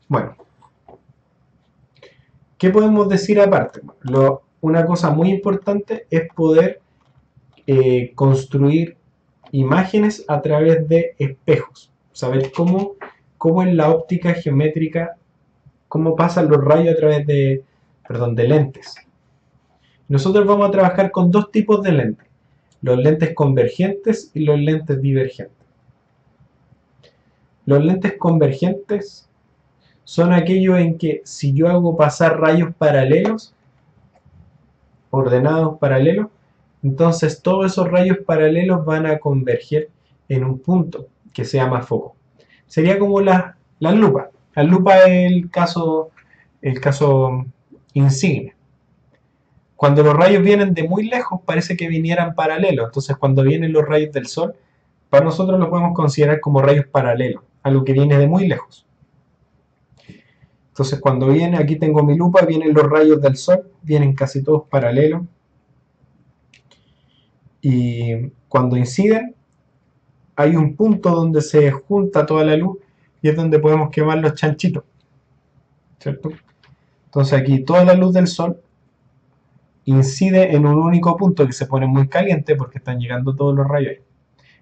Bueno, ¿qué podemos decir aparte? Una cosa muy importante es poder construir imágenes a través de espejos. Saber cómo en la óptica geométrica, cómo pasan los rayos a través de lentes. Nosotros vamos a trabajar con dos tipos de lentes. Los lentes convergentes y los lentes divergentes. Los lentes convergentes son aquellos en que si yo hago pasar rayos paralelos, ordenados paralelos, entonces todos esos rayos paralelos van a converger en un punto que se llama foco. Sería como la lupa. La lupa es el caso insigne. Cuando los rayos vienen de muy lejos parece que vinieran paralelos. Entonces cuando vienen los rayos del sol, para nosotros los podemos considerar como rayos paralelos, algo que viene de muy lejos. Entonces cuando viene, aquí tengo mi lupa, vienen los rayos del sol, vienen casi todos paralelos. Y cuando inciden, hay un punto donde se junta toda la luz y es donde podemos quemar los chanchitos, ¿cierto? Entonces aquí toda la luz del sol incide en un único punto que se pone muy caliente porque están llegando todos los rayos ahí.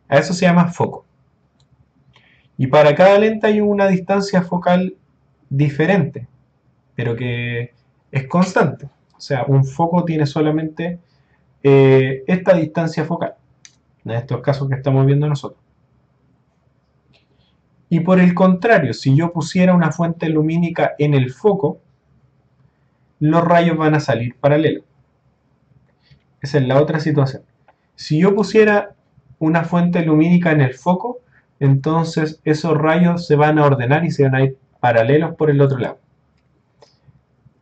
A eso se llama foco. Y para cada lente hay una distancia focal diferente, pero que es constante. O sea, un foco tiene solamente esta distancia focal, en estos casos que estamos viendo nosotros. Y por el contrario, si yo pusiera una fuente lumínica en el foco, los rayos van a salir paralelos. Esa es la otra situación. Si yo pusiera una fuente lumínica en el foco, entonces esos rayos se van a ordenar y se van a ir paralelos por el otro lado.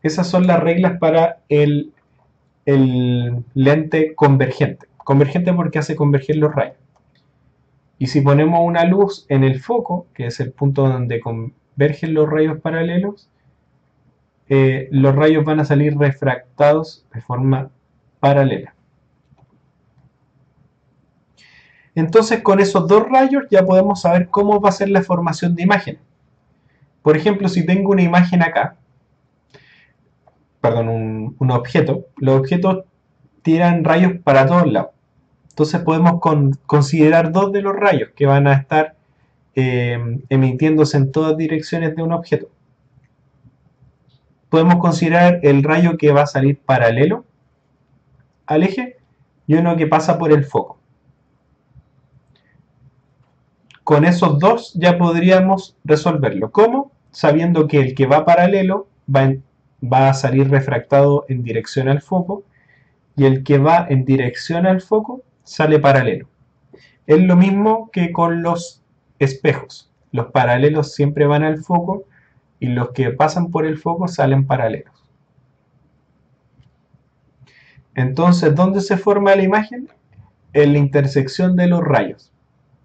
Esas son las reglas para el lente convergente. Convergente porque hace converger los rayos. Y si ponemos una luz en el foco, que es el punto donde convergen los rayos paralelos, los rayos van a salir refractados de forma paralela. Entonces con esos dos rayos ya podemos saber cómo va a ser la formación de imágenes. Por ejemplo, si tengo una imagen acá, perdón, un objeto, los objetos tiran rayos para todos lados. Entonces podemos considerar dos de los rayos que van a estar emitiéndose en todas direcciones de un objeto. Podemos considerar el rayo que va a salir paralelo al eje y uno que pasa por el foco. Con esos dos ya podríamos resolverlo. ¿Cómo? Sabiendo que el que va paralelo va a salir refractado en dirección al foco y el que va en dirección al foco sale paralelo. Es lo mismo que con los espejos. Los paralelos siempre van al foco y los que pasan por el foco salen paralelos. Entonces, ¿dónde se forma la imagen? En la intersección de los rayos.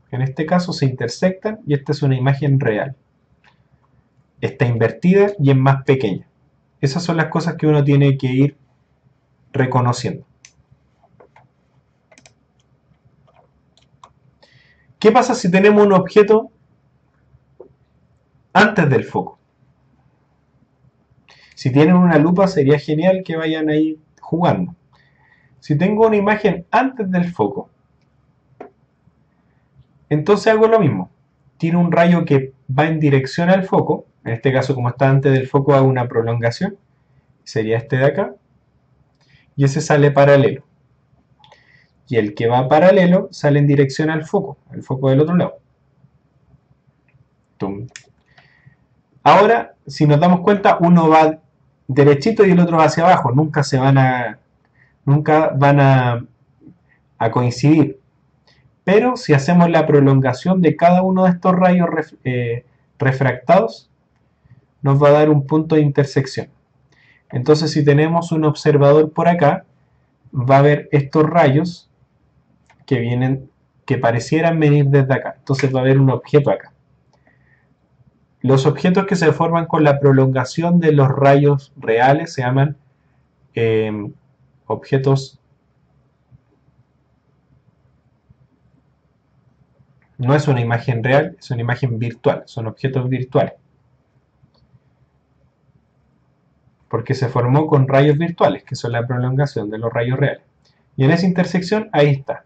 En este caso se intersectan y esta es una imagen real. Está invertida y es más pequeña. Esas son las cosas que uno tiene que ir reconociendo. ¿Qué pasa si tenemos un objeto antes del foco? Si tienen una lupa sería genial que vayan ahí jugando. Si tengo una imagen antes del foco, entonces hago lo mismo. Tiro un rayo que va en dirección al foco. En este caso, como está antes del foco, hago una prolongación. Sería este de acá. Y ese sale paralelo. Y el que va paralelo sale en dirección al foco del otro lado. ¡Tum! Ahora, si nos damos cuenta, uno va derechito y el otro va hacia abajo. Nunca van a coincidir. Pero si hacemos la prolongación de cada uno de estos rayos refractados, nos va a dar un punto de intersección. Entonces, si tenemos un observador por acá, va a haber estos rayos que vienen, que parecieran venir desde acá. Entonces va a haber un objeto acá. Los objetos que se forman con la prolongación de los rayos reales se llaman objetos. No es una imagen real, es una imagen virtual, son objetos virtuales. Porque se formó con rayos virtuales, que son la prolongación de los rayos reales. Y en esa intersección, ahí está.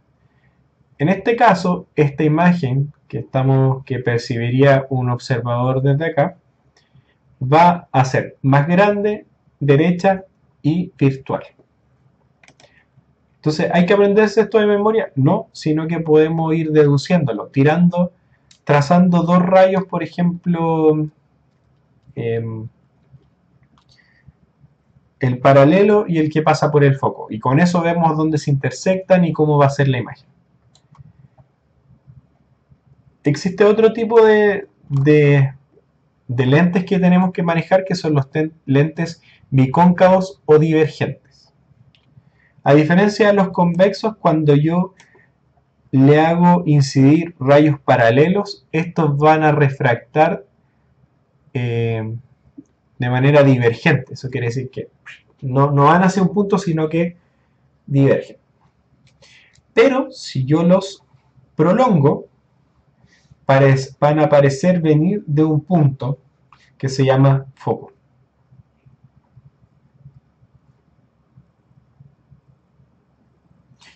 En este caso, esta imagen que percibiría un observador desde acá, va a ser más grande, derecha y virtual. Entonces, ¿hay que aprenderse esto de memoria? No, sino que podemos ir deduciéndolo, trazando dos rayos, por ejemplo, el paralelo y el que pasa por el foco. Y con eso vemos dónde se intersectan y cómo va a ser la imagen. Existe otro tipo de lentes que tenemos que manejar, que son los lentes bicóncavos o divergentes. A diferencia de los convexos, cuando yo le hago incidir rayos paralelos, estos van a refractar de manera divergente. Eso quiere decir que no van hacia un punto, sino que divergen. Pero si yo los prolongo, van a parecer venir de un punto que se llama foco.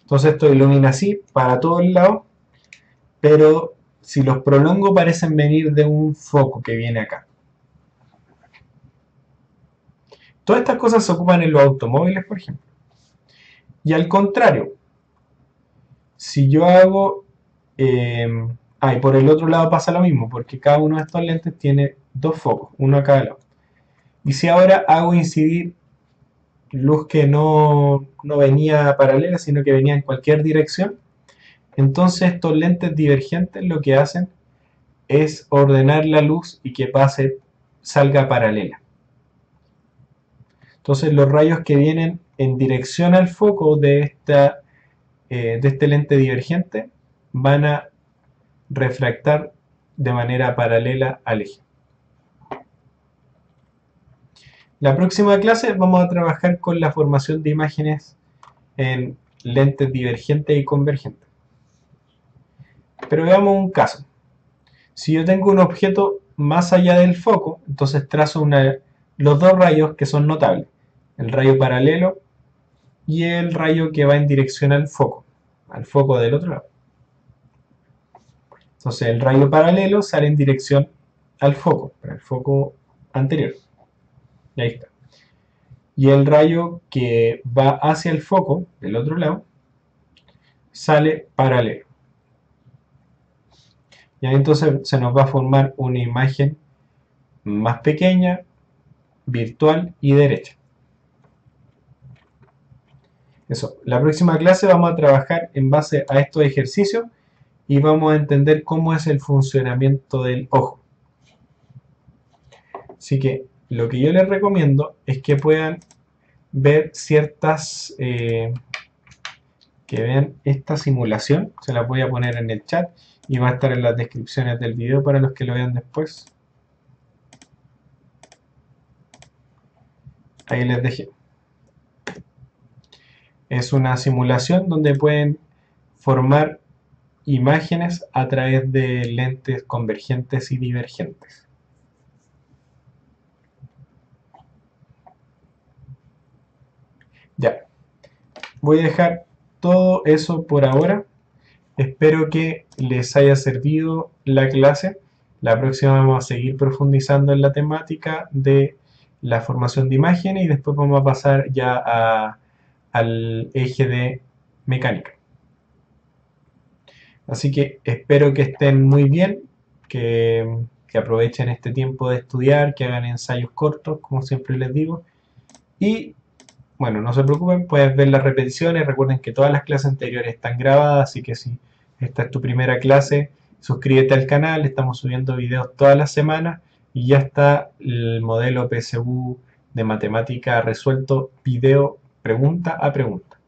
Entonces esto ilumina así para todos lados, pero si los prolongo parecen venir de un foco que viene acá. Todas estas cosas se ocupan en los automóviles, por ejemplo. Y al contrario, si yo hago... y por el otro lado pasa lo mismo, porque cada uno de estos lentes tiene dos focos, uno a cada lado. Y si ahora hago incidir luz que no venía paralela, sino que venía en cualquier dirección, entonces estos lentes divergentes lo que hacen es ordenar la luz y que salga paralela. Entonces los rayos que vienen en dirección al foco de este lente divergente van a refractar de manera paralela al eje. La próxima clase vamos a trabajar con la formación de imágenes en lentes divergentes y convergentes. Pero veamos un caso. Si yo tengo un objeto más allá del foco, entonces trazo los dos rayos que son notables. El rayo paralelo y el rayo que va en dirección al foco del otro lado. Entonces el rayo paralelo sale en dirección al foco anterior. Y ahí está. Y el rayo que va hacia el foco del otro lado sale paralelo. Y ahí entonces se nos va a formar una imagen más pequeña, virtual y derecha. Eso. La próxima clase vamos a trabajar en base a estos ejercicios y vamos a entender cómo es el funcionamiento del ojo. Así que lo que yo les recomiendo es que puedan ver que vean esta simulación. Se la voy a poner en el chat y va a estar en las descripciones del video para los que lo vean después. Ahí les dejé. Es una simulación donde pueden formar imágenes a través de lentes convergentes y divergentes. Ya. Voy a dejar todo eso por ahora. Espero que les haya servido la clase. La próxima vamos a seguir profundizando en la temática de la formación de imágenes y después vamos a pasar ya al eje de mecánica. Así que espero que estén muy bien, que aprovechen este tiempo de estudiar, que hagan ensayos cortos, como siempre les digo. Y bueno, no se preocupen, pueden ver las repeticiones. Recuerden que todas las clases anteriores están grabadas, así que si esta es tu primera clase, suscríbete al canal, estamos subiendo videos todas las semanas y ya está el modelo PSU de matemática resuelto video pregunta a pregunta.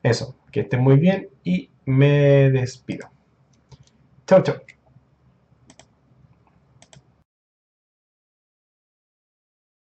Eso, que estén muy bien y me despido. Chau, chau.